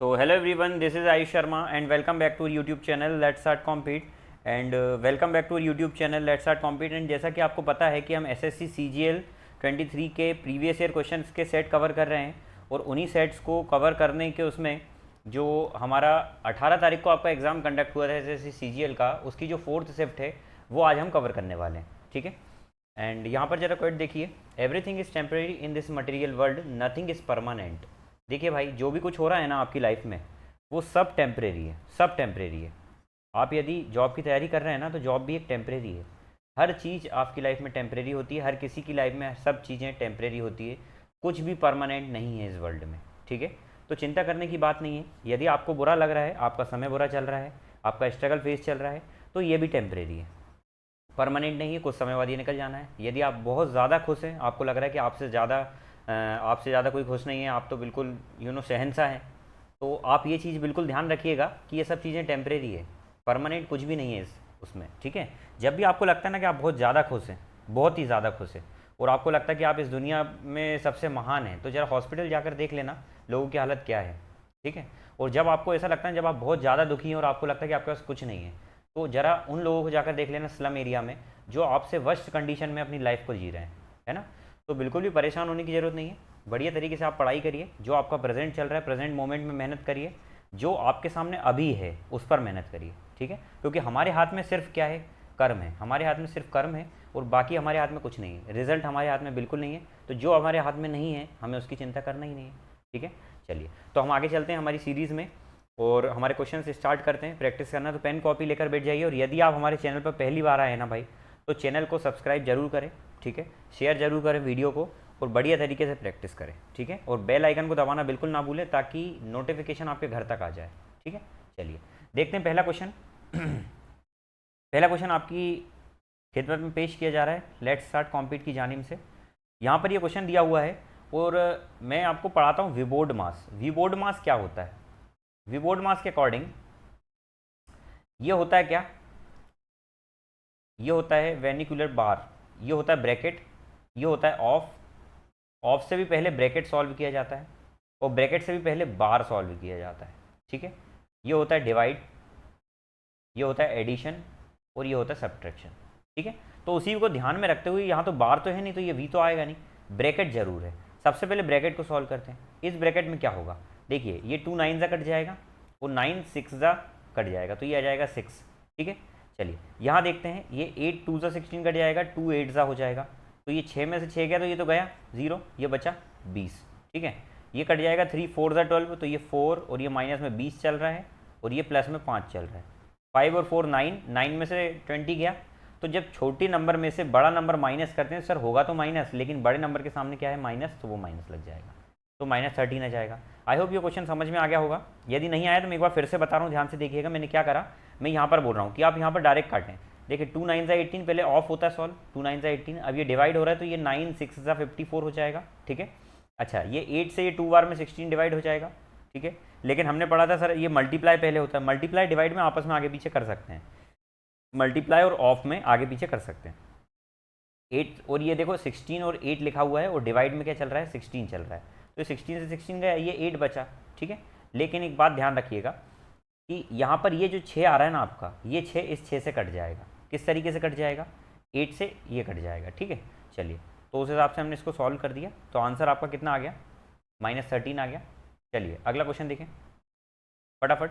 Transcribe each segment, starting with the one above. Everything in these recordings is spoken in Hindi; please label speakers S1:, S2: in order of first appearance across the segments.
S1: So hello everyone, this is Ayush Sharma and welcome back to our YouTube channel Let's Start Compete and welcome back to our YouTube channel Let's Start Compete and जैसा कि आपको पता है कि हम SSC CGL 23 के प्रीवियस ईयर क्वेश्चंस के सेट कवर कर रहे हैं और उन्हीं सेट्स को कवर करने के उसमें जो हमारा 18 तारीख को आपका एग्ज़ाम कंडक्ट हुआ था SSC CGL का, उसकी जो फोर्थ शिफ्ट है वो आज हम कवर करने वाले हैं। ठीक है, एंड यहाँ पर जरा क्वेट देखिए, everything is temporary in this material world, nothing is permanent. देखिए भाई, जो भी कुछ हो रहा है ना आपकी लाइफ में वो सब टेम्परेरी है, सब टेम्परेरी है। आप यदि जॉब की तैयारी कर रहे हैं ना तो जॉब भी एक टेम्परेरी है। हर चीज़ आपकी लाइफ में टेम्परेरी होती है, हर किसी की लाइफ में सब चीज़ें टेम्परेरी होती है, कुछ भी परमानेंट नहीं है इस वर्ल्ड में। ठीक है, तो चिंता करने की बात नहीं है। यदि आपको बुरा लग रहा है, आपका समय बुरा चल रहा है, आपका स्ट्रगल फेस चल रहा है, तो ये भी टेम्परेरी है, परमानेंट नहीं है, कुछ समय बाद ये निकल जाना है। यदि आप बहुत ज़्यादा खुश हैं, आपको लग रहा है कि आपसे ज़्यादा कोई खुश नहीं है, आप तो बिल्कुल शहंशाह हैं, तो आप ये चीज़ बिल्कुल ध्यान रखिएगा कि ये सब चीज़ें टेम्परेरी है, परमानेंट कुछ भी नहीं है उसमें। ठीक है, जब भी आपको लगता है ना कि आप बहुत ज़्यादा खुश हैं, बहुत ही ज़्यादा खुश हैं, और आपको लगता है कि आप इस दुनिया में सबसे महान हैं, तो ज़रा हॉस्पिटल जाकर देख लेना लोगों की हालत क्या है। ठीक है, और जब आपको ऐसा लगता है, जब आप बहुत ज़्यादा दुखी हैं और आपको लगता है कि आपके पास कुछ नहीं है, तो ज़रा उन लोगों को जाकर देख लेना स्लम एरिया में, जो आपसे वर्स्ट कंडीशन में अपनी लाइफ को जी रहे हैं, है ना। तो बिल्कुल भी परेशान होने की ज़रूरत नहीं है। बढ़िया तरीके से आप पढ़ाई करिए, जो आपका प्रेजेंट चल रहा है, प्रेजेंट मोमेंट में मेहनत करिए, जो आपके सामने अभी है उस पर मेहनत करिए। ठीक है, क्योंकि हमारे हाथ में सिर्फ क्या है, कर्म है। हमारे हाथ में सिर्फ कर्म है और बाकी हमारे हाथ में कुछ नहीं है, रिजल्ट हमारे हाथ में बिल्कुल नहीं है। तो जो हमारे हाथ में नहीं है हमें उसकी चिंता करना ही नहीं है। ठीक है, चलिए तो हम आगे चलते हैं हमारी सीरीज़ में और हमारे क्वेश्चन से स्टार्ट करते हैं। प्रैक्टिस करना तो पेन कॉपी लेकर बैठ जाइए, और यदि आप हमारे चैनल पर पहली बार आए हैं ना भाई, तो चैनल को सब्सक्राइब जरूर करें। ठीक है, शेयर जरूर करें वीडियो को और बढ़िया तरीके से प्रैक्टिस करें। ठीक है, और बेल आइकन को दबाना बिल्कुल ना भूलें ताकि नोटिफिकेशन आपके घर तक आ जाए। ठीक है, चलिए देखते हैं पहला क्वेश्चन। पहला क्वेश्चन आपकी खिदमत में पेश किया जा रहा है लेट्स स्टार्ट कॉम्पीट की जानिब से। यहाँ पर ये क्वेश्चन दिया हुआ है और मैं आपको पढ़ाता हूँ विबोर्ड मास। विबोर्ड मास क्या होता है? विबोर्ड मास के अकॉर्डिंग ये होता है क्या, ये होता है वेनिकुलर बार, ये होता है ब्रैकेट, ये होता है ऑफ, ऑफ से भी पहले ब्रैकेट सॉल्व किया जाता है और ब्रैकेट से भी पहले बार सॉल्व किया जाता है। ठीक है, ये होता है डिवाइड, ये होता है एडिशन और ये होता है सब्ट्रैक्शन। ठीक है, तो उसी को ध्यान में रखते हुए, यहाँ तो बार तो है नहीं तो ये वी तो आएगा नहीं, ब्रैकेट जरूर है। सबसे पहले ब्रैकेट को सॉल्व करते हैं। इस ब्रैकेट में क्या होगा, देखिए ये 2 9 जा कट जाएगा और 9 6 जा कट जाएगा, तो ये आ जाएगा 6। ठीक है, चलिए यहाँ देखते हैं, ये 8 2 जा 16 कट जाएगा, 2 8 जा हो जाएगा, तो ये 6 में से 6 गया तो ये तो गया 0, ये बचा 20। ठीक है, ये कट जाएगा 3 4 जा 12, तो ये 4 और ये माइनस में 20 चल रहा है और ये प्लस में 5 चल रहा है। 5 और 4 9, 9 में से 20 गया। तो जब छोटी नंबर में से बड़ा नंबर माइनस करते हैं, सर होगा तो माइनस, लेकिन बड़े नंबर के सामने क्या है माइनस, तो वो माइनस लग जाएगा, तो -13 आ जाएगा। आई होप ये क्वेश्चन समझ में आ गया होगा। यदि नहीं आया तो मैं एक बार फिर से बता रहा हूँ, ध्यान से देखिएगा। मैंने क्या करा, मैं यहाँ पर बोल रहा हूँ कि आप यहाँ पर डायरेक्ट काटें। देखिए 2 9 जा 18, पहले ऑफ होता है सॉल्व, 2 9 जा 18, अब ये डिवाइड हो रहा है तो ये 9 6 जा 54 हो जाएगा। ठीक है, अच्छा ये 8 से ये 2 बार में 16 डिवाइड हो जाएगा। ठीक है, लेकिन हमने पढ़ा था सर ये मल्टीप्लाई पहले होता है, मल्टीप्लाई डिवाइड में आपस में आगे पीछे कर सकते हैं, मल्टीप्लाई और ऑफ में आगे पीछे कर सकते हैं। 8 और ये देखो 16 और 8 लिखा हुआ है और डिवाइड में क्या चल रहा है 16 चल रहा है, तो 16 से 16 गया, ये 8 बचा। ठीक है, लेकिन एक बात ध्यान रखिएगा कि यहाँ पर ये जो 6 आ रहा है ना आपका, ये 6 इस 6 से कट जाएगा। किस तरीके से कट जाएगा, 8 से ये कट जाएगा। ठीक है, चलिए तो उस हिसाब से हमने इसको सॉल्व कर दिया, तो आंसर आपका कितना आ गया, -13 आ गया। चलिए अगला क्वेश्चन देखें फटाफट।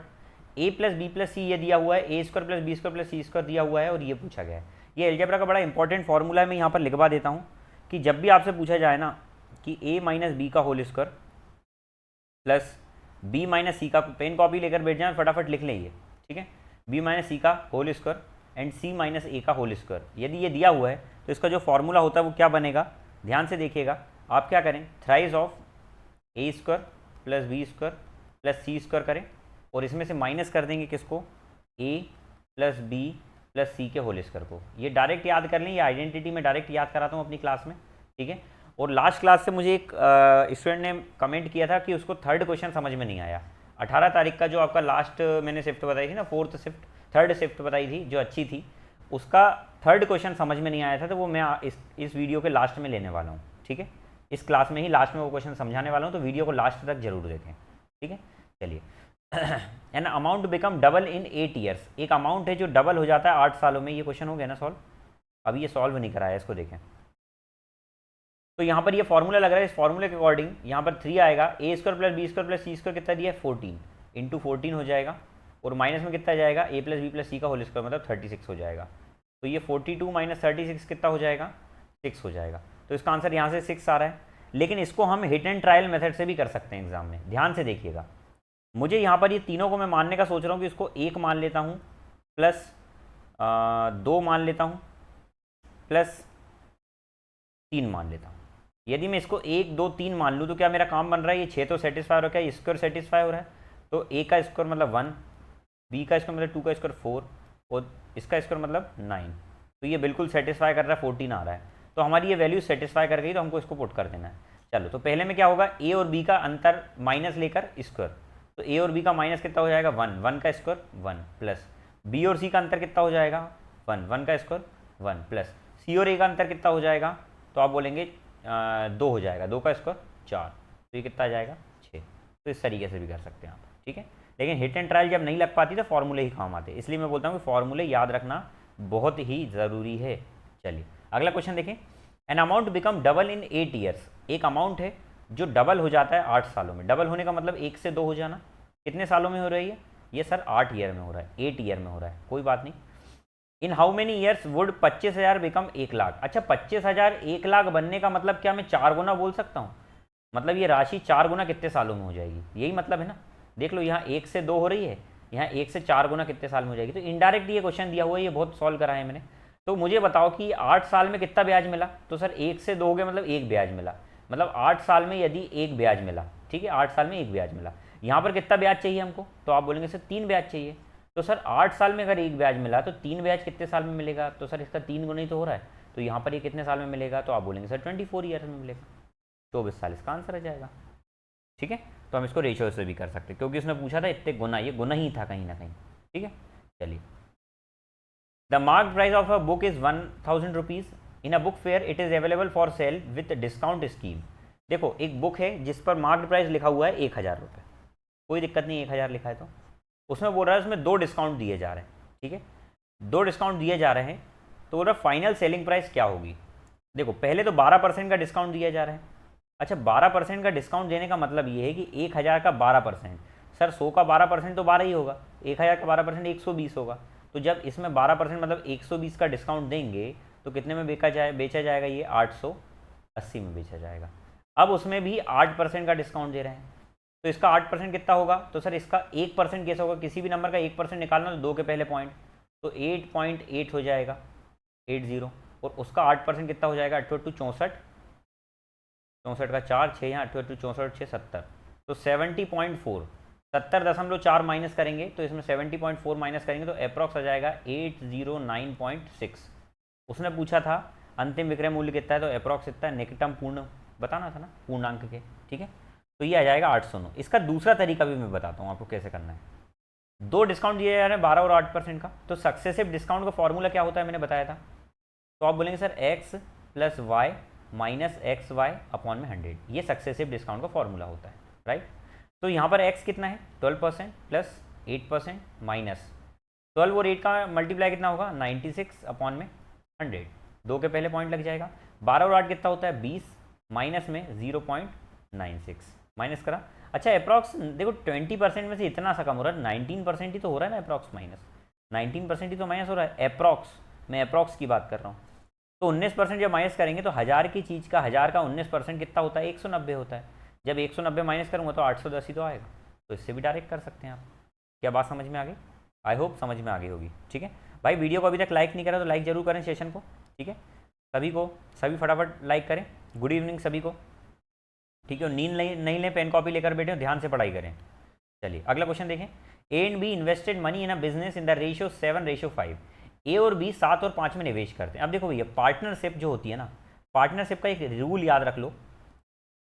S1: a plus B plus C ये दिया हुआ है, A square plus B square plus C square दिया हुआ है और ये पूछा गया है। ये एलजेब्रा का बड़ा इंपॉर्टेंट फॉर्मूला है, मैं यहाँ पर लिखवा देता हूँ कि जब भी आपसे पूछा जाए ना कि a माइनस बी का whole square plus B minus C का, पेन कॉपी लेकर बैठ जाए फटाफट लिख लेंगे। ठीक है, बी माइनस सी का whole square and C minus A का होल स्क्वायर, यदि ये दिया हुआ है तो इसका जो फॉर्मूला होता है वो क्या बनेगा, ध्यान से देखिएगा। आप क्या करें, thrice of a square plus B square plus C square करें और इसमें से माइनस कर देंगे किसको, a plus B plus C के होल स्क्वायर को। ये डायरेक्ट याद कर लें, ये आइडेंटिटी में डायरेक्ट याद कराता हूँ अपनी क्लास में। ठीक है, और लास्ट क्लास से मुझे एक स्टूडेंट ने कमेंट किया था कि उसको थर्ड क्वेश्चन समझ में नहीं आया। 18 तारीख का जो आपका लास्ट मैंने शिफ्ट बताई थी ना, फोर्थ शिफ्ट, थर्ड शिफ्ट बताई थी जो अच्छी थी, उसका थर्ड क्वेश्चन समझ में नहीं आया था, तो वो मैं इस वीडियो के लास्ट में लेने वाला हूँ। ठीक है, इस क्लास में ही लास्ट में वो क्वेश्चन समझाने वाला हूँ, तो वीडियो को लास्ट तक जरूर देखें। ठीक है, चलिए an amount become double in 8 years, एक अमाउंट है जो डबल हो जाता है 8 सालों में। ये क्वेश्चन हो गया ना सॉल्व, अभी ये सॉल्व नहीं कराया, इसको देखें। तो यहाँ पर ये फॉर्मूला लग रहा है, इस फॉर्मूले के अकॉर्डिंग यहाँ पर 3 आएगा, A square plus B square plus C square कितना दिया है 14 इंटू 14 हो जाएगा, और माइनस में कितना जाएगा ए प्लस बी प्लस सी का होल स्क्वायर मतलब 36 हो जाएगा। तो ये 42 माइनस 36 कितना हो जाएगा 6 हो जाएगा। तो इसका आंसर यहाँ से 6 आ रहा है। लेकिन इसको हम हिट एंड ट्रायल मेथड से भी कर सकते हैं एग्जाम में, ध्यान से देखिएगा। मुझे यहाँ पर ये तीनों को मैं मानने का सोच रहा हूँ कि इसको 1 मान लेता हूँ प्लस 2 मान लेता हूँ प्लस 3 मान लेता हूँ। यदि मैं इसको 1 2 3 मान लूँ तो क्या मेरा काम बन रहा है, ये 6 तो सेटिस्फाई हो रहा है, क्या स्क्वायर सेटिस्फाई हो रहा है। तो ए का स्क्वायर मतलब 1, बी का स्क्वायर मतलब 2 का स्क्वायर 4, और इसका स्क्वायर मतलब 9। तो ये बिल्कुल सेटिस्फाई कर रहा है, 14 आ रहा है। तो हमारी ये वैल्यू सेटिस्फाई कर गई, तो हमको इसको पुट कर देना है। चलो तो पहले में क्या होगा, ए और बी का अंतर माइनस लेकर स्क्वायर, तो ए और बी का माइनस कितना हो जाएगा 1, 1 का स्क्वायर 1 प्लस बी और सी का अंतर कितना हो जाएगा 1, 1 का स्क्वायर 1 प्लस सी और ए का अंतर कितना हो जाएगा, तो आप बोलेंगे 2 हो जाएगा, 2 का स्क्वायर 4, तो ये कितना आ जाएगा 6। तो इस तरीके से भी कर सकते हैं आप, ठीक है। लेकिन हिट एंड ट्रायल जब नहीं लग पाती तो फॉर्मूले ही काम आते, इसलिए मैं बोलता हूँ कि फॉर्मूले याद रखना बहुत ही ज़रूरी है। चलिए अगला क्वेश्चन देखें। An amount become double in 8 years, एक अमाउंट है जो डबल हो जाता है 8 सालों में। डबल होने का मतलब 1 से 2 हो जाना। कितने सालों में हो रही है ये सर 8 ईयर में हो रहा है, 8 ईयर में हो रहा है, कोई बात नहीं। इन how many years would 25,000 become 1 lakh. अच्छा 25,000 1 लाख बनने का मतलब क्या मैं 4 गुना बोल सकता हूँ, मतलब ये राशि 4 गुना कितने सालों में हो जाएगी, यही मतलब है ना। देख लो यहाँ 1 से 2 हो रही है, यहाँ 1 से 4 गुना कितने साल में हो जाएगी। तो इनडायरेक्ट ये क्वेश्चन दिया हुआ है, ये बहुत सॉल्व करा है मैंने। तो मुझे बताओ कि 8 साल में कितना ब्याज मिला, तो सर 1 से 2 हो गया मतलब 1 ब्याज मिला, मतलब 8 साल में यदि 1 ब्याज मिला, ठीक है 8 साल में 1 ब्याज मिला। यहाँ पर कितना ब्याज चाहिए हमको, तो आप बोलेंगे सर 3 ब्याज चाहिए। तो सर 8 साल में अगर 1 ब्याज मिला तो 3 ब्याज कितने साल में मिलेगा, तो सर इसका 3 गुना ही तो हो रहा है, तो यहाँ पर ये कितने साल में मिलेगा, तो आप बोलेंगे सर 24 ईयर में मिलेगा, 24 साल इसका आंसर आ जाएगा, ठीक है। तो हम इसको रेशियो से भी कर सकते हैं, क्योंकि उसने पूछा था इतने गुना, ये गुना ही था कहीं ना कहीं, ठीक है। चलिए the mark price of a book is 1000 rupees in a book fair, it is available for sale with discount scheme. देखो एक बुक है जिस पर मार्क प्राइस लिखा हुआ है 1000 रुपये, कोई दिक्कत नहीं 1000 लिखा है तो उसमें बोल रहा है उसमें 2 डिस्काउंट दिए जा रहे हैं, ठीक है 2 डिस्काउंट दिए जा रहे हैं। तो बोल रहा फाइनल सेलिंग प्राइस क्या होगी। देखो पहले तो 12% का डिस्काउंट दिया जा रहा है। अच्छा 12% का डिस्काउंट देने का मतलब ये है कि 1000 का 12%, सर 100 का 12% तो 12 ही होगा, 1000 का 12% 120 होगा। तो जब इसमें 12% मतलब 120 का डिस्काउंट देंगे तो कितने में बेचा जाएगा, ये 880 में बेचा जाएगा। अब उसमें भी 8% का डिस्काउंट दे रहे हैं, तो इसका 8% कितना होगा, तो सर इसका 1% कैसा होगा, किसी भी नंबर का 1% निकालना तो 2 के पहले पॉइंट, तो 8.8 हो जाएगा 80, और उसका 8% कितना हो जाएगा 8 64, 64 का 4 6 यहाँ 8 64 6 70, तो 70.4, 70.4 माइनस करेंगे तो इसमें 70.4 माइनस करेंगे तो अप्रॉक्स आ जाएगा 809.6। उसने पूछा था अंतिम विक्रय मूल्य कितना है, तो अप्रॉक्स इतना है, निकटतम पूर्ण बताना था ना पूर्णांक के, ठीक है। तो ये आ जाएगा 809। इसका दूसरा तरीका भी मैं बताता हूँ आपको कैसे करना है। 2 डिस्काउंट दिए जा रहे हैं 12 और 8% का, तो सक्सेसिव डिस्काउंट का फॉर्मूला क्या होता है मैंने बताया था। तो आप बोलेंगे sir x plus Y minus X Y upon में 100, ये सक्सेसिव डिस्काउंट का फॉर्मूला होता है, राइट। तो यहाँ पर x कितना है 12% प्लस 8% माइनस 12 और 8 का मल्टीप्लाई कितना होगा 96 अपॉन में 100, 2 के पहले पॉइंट लग जाएगा। 12 और 8 कितना होता है 20, माइनस में 0.96 माइनस करा। अच्छा अप्रॉक्स देखो 20% में से इतना सा कम हो रहा है, 19% ही तो हो रहा है ना अप्रॉक्स, माइनस 19% ही तो माइनस हो रहा है अप्रॉक्स, मैं अप्रॉक्स की बात कर रहा हूँ। तो 19% जब माइनस करेंगे तो 1000 की चीज़ का 1000 का 19% कितना होता है 190 होता है। जब 190 माइनस करूँगा तो 810 ही तो आएगा, तो इससे भी डायरेक्ट कर सकते हैं आप। क्या बात समझ में आ गई, आई होप समझ में आ गई होगी, ठीक है भाई। वीडियो को अभी तक लाइक नहीं करा तो लाइक जरूर करें सेशन को, ठीक है सभी फटाफट लाइक करें। गुड इवनिंग सभी को, ठीक है। नींद नहीं लें, पेन कॉपी लेकर बैठे, ध्यान से पढ़ाई करें। चलिए अगला क्वेश्चन देखें। A and be invested money in a business in the ratio 7:5। ए और बी 7 और 5 में निवेश करते हैं। अब देखो भैया पार्टनरशिप जो होती है ना, पार्टनरशिप का एक रूल याद रख लो,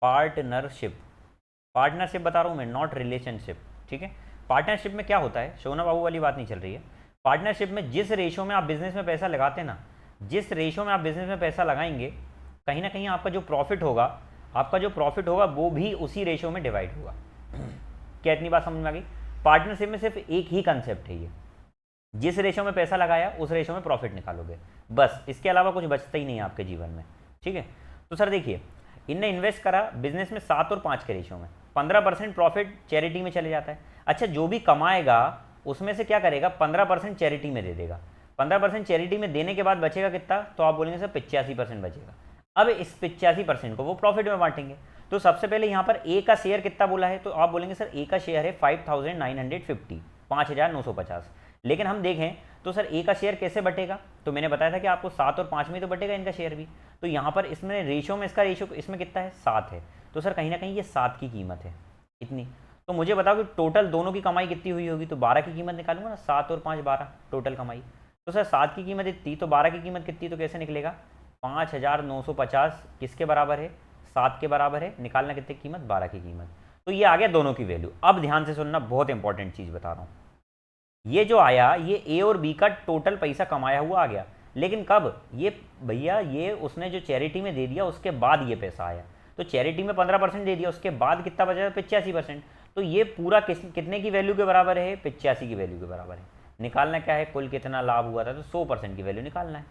S1: पार्टनरशिप बता रहा हूँ मैं, नॉट रिलेशनशिप, ठीक है। पार्टनरशिप में क्या होता है, सोना बाबू वाली बात नहीं चल रही है। पार्टनरशिप में जिस रेशो में आप बिजनेस में पैसा लगाते हैं ना, जिस रेशो में आप बिजनेस में पैसा लगाएंगे, कहीं ना कहीं आपका जो प्रॉफिट होगा वो भी उसी रेशो में डिवाइड होगा। क्या इतनी बात समझ में आ गई? पार्टनरशिप में सिर्फ एक ही कंसेप्ट है ये, जिस रेशो में पैसा लगाया उस रेशो में प्रॉफिट निकालोगे, बस, इसके अलावा कुछ बचता ही नहीं है आपके जीवन में, ठीक है। तो सर देखिए, इनने इन्वेस्ट करा बिजनेस में 7 और 5 के रेशो में, 15% प्रॉफिट चैरिटी में चले जाता है। अच्छा, जो भी कमाएगा उसमें से क्या करेगा, 15% चैरिटी में दे देगा। 15% चैरिटी में देने के बाद बचेगा कितना, तो आप बोलेंगे सर 85% बचेगा। अब इस 85% को वो प्रॉफिट में बांटेंगे। तो सबसे पहले यहाँ पर ए का शेयर कितना बोला है, तो आप बोलेंगे सर ए का शेयर है 5950, 5950। लेकिन हम देखें तो सर ए का शेयर कैसे बटेगा, तो मैंने बताया था कि आपको 7 और 5 में तो बटेगा इनका शेयर भी। तो यहाँ पर इसमें रेशो में इसका रेशो इसमें कितना है, 7 है। तो सर कहीं ना कहीं ये 7 की कीमत है इतनी। तो मुझे बताओ कि टोटल दोनों की कमाई कितनी हुई होगी, तो 12 की कीमत निकालूंगा ना, 7 और 5 12 टोटल कमाई। तो सर 7 की कीमत इतनी, तो 12 की कीमत कितनी, तो कैसे निकलेगा, 5950 किसके बराबर है, 7 के बराबर है। निकालना कितनी कीमत, 12 की कीमत। तो ये आ गया दोनों की वैल्यू। अब ध्यान से सुनना, बहुत इंपॉर्टेंट चीज़ बता रहा हूँ। ये जो आया, ये ए और बी का टोटल पैसा कमाया हुआ आ गया, लेकिन कब, ये भैया ये उसने जो चैरिटी में दे दिया उसके बाद ये पैसा आया। तो चैरिटी में 15% दे दिया, उसके बाद कितना बचा, 85%। तो ये पूरा कितने की वैल्यू के बराबर है, 85 की वैल्यू के बराबर है। निकालना क्या है, कुल कितना लाभ हुआ था, तो 100% की वैल्यू निकालना है।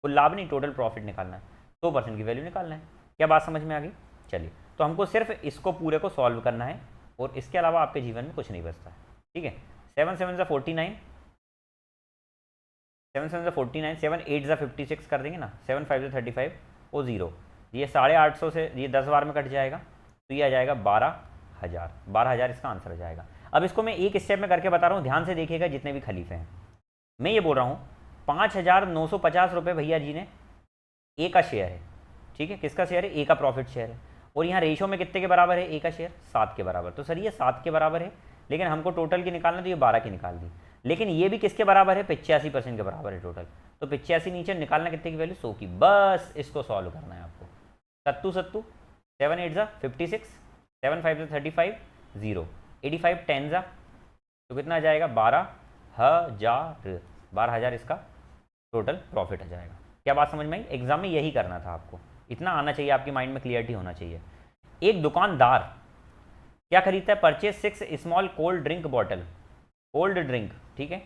S1: कुल लाभ नहीं, टोटल प्रॉफिट निकालना है, 100% की वैल्यू निकालना है। क्या बात समझ में आ गई? चलिए, तो हमको सिर्फ इसको पूरे को सॉल्व करना है, और इसके अलावा आपके जीवन में कुछ नहीं बचता है, ठीक है। 7 7 ज़ा 49, 7 7 ज़ा 49, 7 8 ज़ा 56 कर देंगे ना, 7 5 ज़ा 35 और 0, ये 850 से ये 10 बार में कट जाएगा, तो ये आ जाएगा 12,000। 12,000 इसका आंसर आ जाएगा। अब इसको मैं एक स्टेप में करके बता रहा हूँ, ध्यान से देखिएगा जितने भी खलीफे हैं। मैं ये बोल रहा हूँ 5,950 रुपये भैया जी ने ए का शेयर है, ठीक है, किसका शेयर है, ए का प्रॉफिट शेयर है। और यहाँ रेशो में कितने के बराबर है ए का शेयर, 7 के बराबर। तो सर ये 7 के बराबर है, लेकिन हमको टोटल की निकालना, तो ये 12 की निकाल दी। लेकिन ये भी किसके बराबर है, 85% के बराबर है टोटल। तो 85 नीचे निकालना कितने की वैल्यू, 100 की। बस इसको सॉल्व करना है आपको। सत्तू सत्तू, 7 8 ज़ा 56, 7 5 ज़ा 35, 0, 85 10 ज़ा, तो कितना आ जाएगा, 12,000। 12,000 इसका टोटल प्रॉफिट आ जाएगा। क्या बात समझ में आई? एग्जाम में यही करना था आपको, इतना आना चाहिए, आपकी माइंड में क्लियरिटी होना चाहिए। एक दुकानदार क्या खरीदता है, purchase 6 small cold drink bottle, cold drink, ठीक है,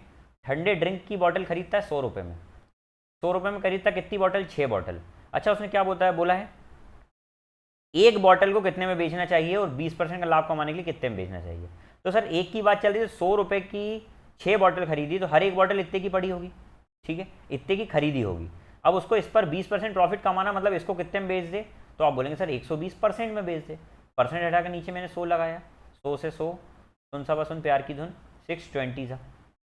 S1: ठंडे ड्रिंक की बॉटल खरीदता है 100 रुपये में। 100 रुपये में खरीदता है कितनी बॉटल, 6 बॉटल। अच्छा, उसने क्या बोला है एक बॉटल को कितने में बेचना चाहिए, और 20% का लाभ कमाने के लिए कितने में बेचना चाहिए। तो सर एक की बात चल रही है, 100 रुपये की 6 बॉटल खरीदी, तो हर एक बॉटल इतने की पड़ी होगी, ठीक है, इतने की खरीदी होगी। अब उसको इस पर 20% प्रॉफिट कमाना, मतलब इसको कितने में बेच दे, तो आप बोलेंगे सर 120% में बेच दे। परसेंट हटा के नीचे मैंने 100 लगाया, 100 से 100, सुन सा सुन प्यार की धुन, 620 सा,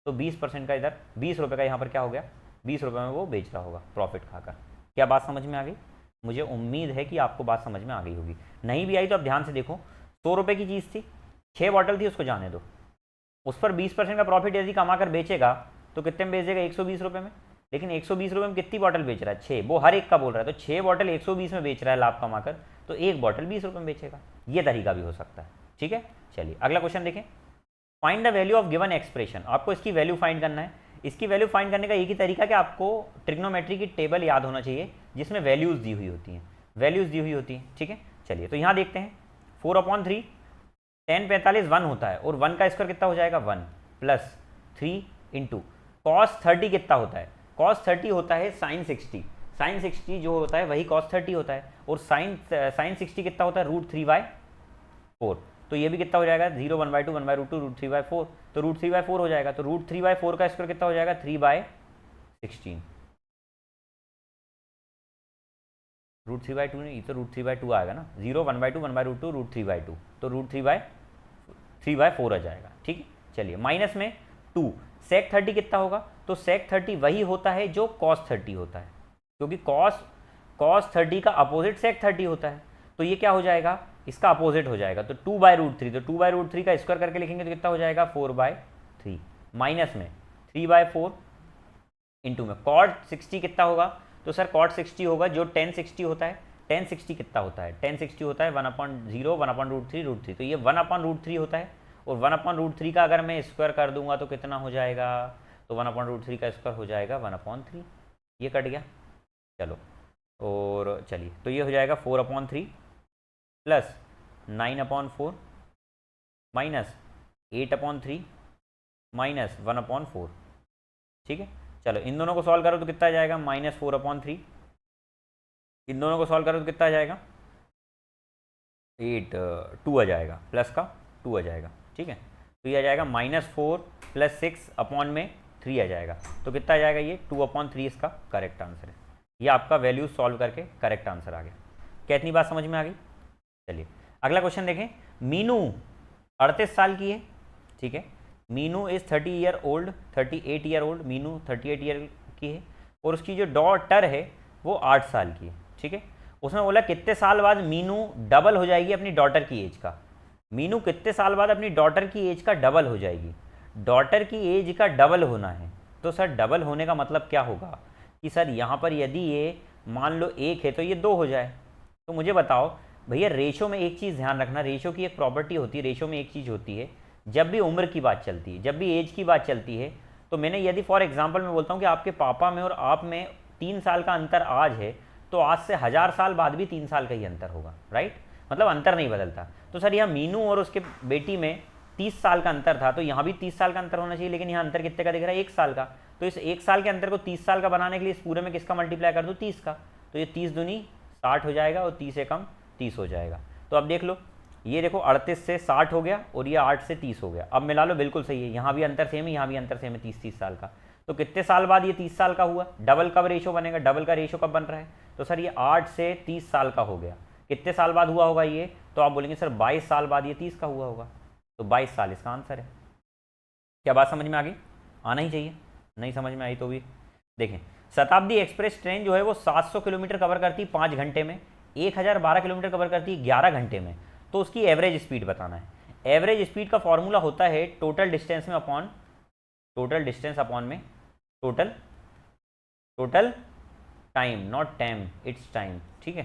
S1: तो 20% का इधर 20 रुपये का यहाँ पर क्या हो गया, 20 रुपये में वो बेच रहा होगा प्रॉफिट खाकर। क्या बात समझ में आ गई? मुझे उम्मीद है कि आपको बात समझ में आ गई होगी। नहीं भी आई तो आप ध्यान से देखो, 100 रुपये की चीज़ थी, 6 बॉटल थी, उसको जाने दो, उस पर 20% का प्रॉफिट यदि कमा कर बेचेगा तो कितने में बेचेगा, 120 रुपये में। लेकिन 120 रुपये में कितनी बॉटल बेच रहा है, 6, वो हर एक का बोल रहा है, तो 6 बॉटल 120 में बेच रहा है लाभ कमाकर, तो एक बॉटल 20 रुपये में बेचेगा। ये तरीका भी हो सकता है, ठीक है। चलिए अगला क्वेश्चन देखें। Find the value of given expression, आपको इसकी वैल्यू फाइंड करना है। इसकी वैल्यू फाइंड करने का एक ही तरीका कि आपको ट्रिग्नोमेट्री की टेबल याद होना चाहिए, जिसमें वैल्यूज़ दी हुई होती हैं, वैल्यूज़ दी हुई होती हैं, ठीक है। चलिए तो यहाँ देखते हैं, 4/3, 10 45 1 होता है, और 1 का स्क्वायर कितना हो जाएगा, 1 प्लस 3 इंटू कॉस 30 कितना होता है, कॉस 30 होता है साइन 60, साइन 60 जो होता है वही कॉस 30 होता है, और साइन 60 कितना होता है, √3/4। तो ये भी कितना हो जाएगा, 0 1/2 1/√2 √3/4, तो √3/4 हो जाएगा। तो √3/4 का स्क्वायर कितना हो जाएगा, 3/16। √3/2 नहीं, तो √3/2 आएगा ना, 0 1/2 1/√2 √3/2, तो √3/4 आ जाएगा, ठीक है। चलिए माइनस में 2, सेक 30 कितना होगा, तो सेक 30 वही होता है जो कॉस 30 होता है, क्योंकि कॉस 30 का अपोजिट सेक 30 होता है, तो ये क्या हो जाएगा, इसका अपोजिट हो जाएगा, तो 2/√3, तो 2/√3 का स्क्वायर करके लिखेंगे तो कितना हो जाएगा, 4/3, माइनस में 3/4 इंटू में कॉट 60 कितना होगा, तो सर कॉट 60 होगा जो 1060 होता है, 1060 कितना होता है, 1060 होता है 1/0 1/√3 तो ये 1/√3 होता है, और 1/√3 का अगर मैं स्क्वायर कर दूंगा तो कितना हो जाएगा, तो 1/√3 का स्क्वायर हो जाएगा 1/3, ये कट गया। चलो और चलिए तो ये हो जाएगा 4/3 प्लस 9/4 माइनस 8/3 माइनस 1/4। ठीक है, चलो इन दोनों को सॉल्व करो तो कितना आ जाएगा, -4/3। इन दोनों को सॉल्व करो तो कितना आ जाएगा, 2 आ जाएगा, प्लस का 2 आ जाएगा। ठीक है, तो ये आ जाएगा -4 + 6/3 आ जाएगा। तो कितना आ जाएगा, ये 2/3 इसका करेक्ट आंसर है। ये आपका वैल्यू सॉल्व करके करेक्ट आंसर आ गया। क्या इतनी बात समझ में आ गई? चलिए अगला क्वेश्चन देखें। मीनू 38 साल की है। ठीक है, Meenu is 38 year old. Meenu 38 year की है और उसकी जो डॉटर है वो 8 साल की है। ठीक है, उसने बोला कितने साल बाद मीनू डबल हो जाएगी अपनी डॉटर की एज का। मीनू कितने साल बाद अपनी डॉटर की एज का डबल हो जाएगी। डॉटर की एज का डबल होना है तो सर डबल होने का मतलब क्या होगा कि सर यहाँ पर यदि ये मान लो 1 है तो ये 2 हो जाए। तो मुझे बताओ भैया, रेशो में एक चीज़ ध्यान रखना, रेशो की एक प्रॉपर्टी होती है, रेशो में एक चीज़ होती है, जब भी उम्र की बात चलती है, जब भी एज की बात चलती है, तो मैंने यदि फॉर एग्जांपल मैं बोलता हूँ कि आपके पापा में और आप में 3 साल का अंतर आज है, तो आज से 1000 साल बाद भी 3 साल का ही अंतर होगा, राइट? मतलब अंतर नहीं बदलता। तो सर यहाँ मीनू और उसके बेटी में 30 साल का अंतर था, तो यहाँ भी 30 साल का अंतर होना चाहिए, लेकिन यहाँ अंतर कितने का दिख रहा है, 1 साल का। तो इस 1 साल के अंतर को 30 साल का बनाने के लिए इस पूरे में किसका मल्टीप्लाई कर दूँ, 30 का। तो ये 30 दूनी 60 हो जाएगा और 30 से कम 30 हो जाएगा। तो अब देख लो, ये देखो 38 से 60 हो गया और ये 8 से 30 हो गया। अब मिला लो, बिल्कुल सही है, यहाँ भी अंतर सेम है, यहाँ भी अंतर सेम है, 30 साल का। तो कितने साल बाद ये 30 साल का हुआ, डबल कब रेशो बनेगा, डबल का रेशो कब बन रहा है, तो सर ये 8 से 30 साल का हो गया। कितने साल बाद हुआ होगा ये, तो आप बोलेंगे सर 22 साल बाद ये 30 का हुआ होगा। तो 22 साल इसका आंसर है। क्या बात समझ में आ गई? आना ही चाहिए, नहीं समझ में आई तो भी देखें। शताब्दी एक्सप्रेस ट्रेन जो है वो 700 किलोमीटर कवर करती है 5 घंटे में, 1012 किलोमीटर कवर करती है 11 घंटे में। तो उसकी एवरेज स्पीड बताना है। एवरेज स्पीड का फॉर्मूला होता है टोटल डिस्टेंस में अपॉन टोटल डिस्टेंस अपॉन में total time, not time, it's time. ठीक है,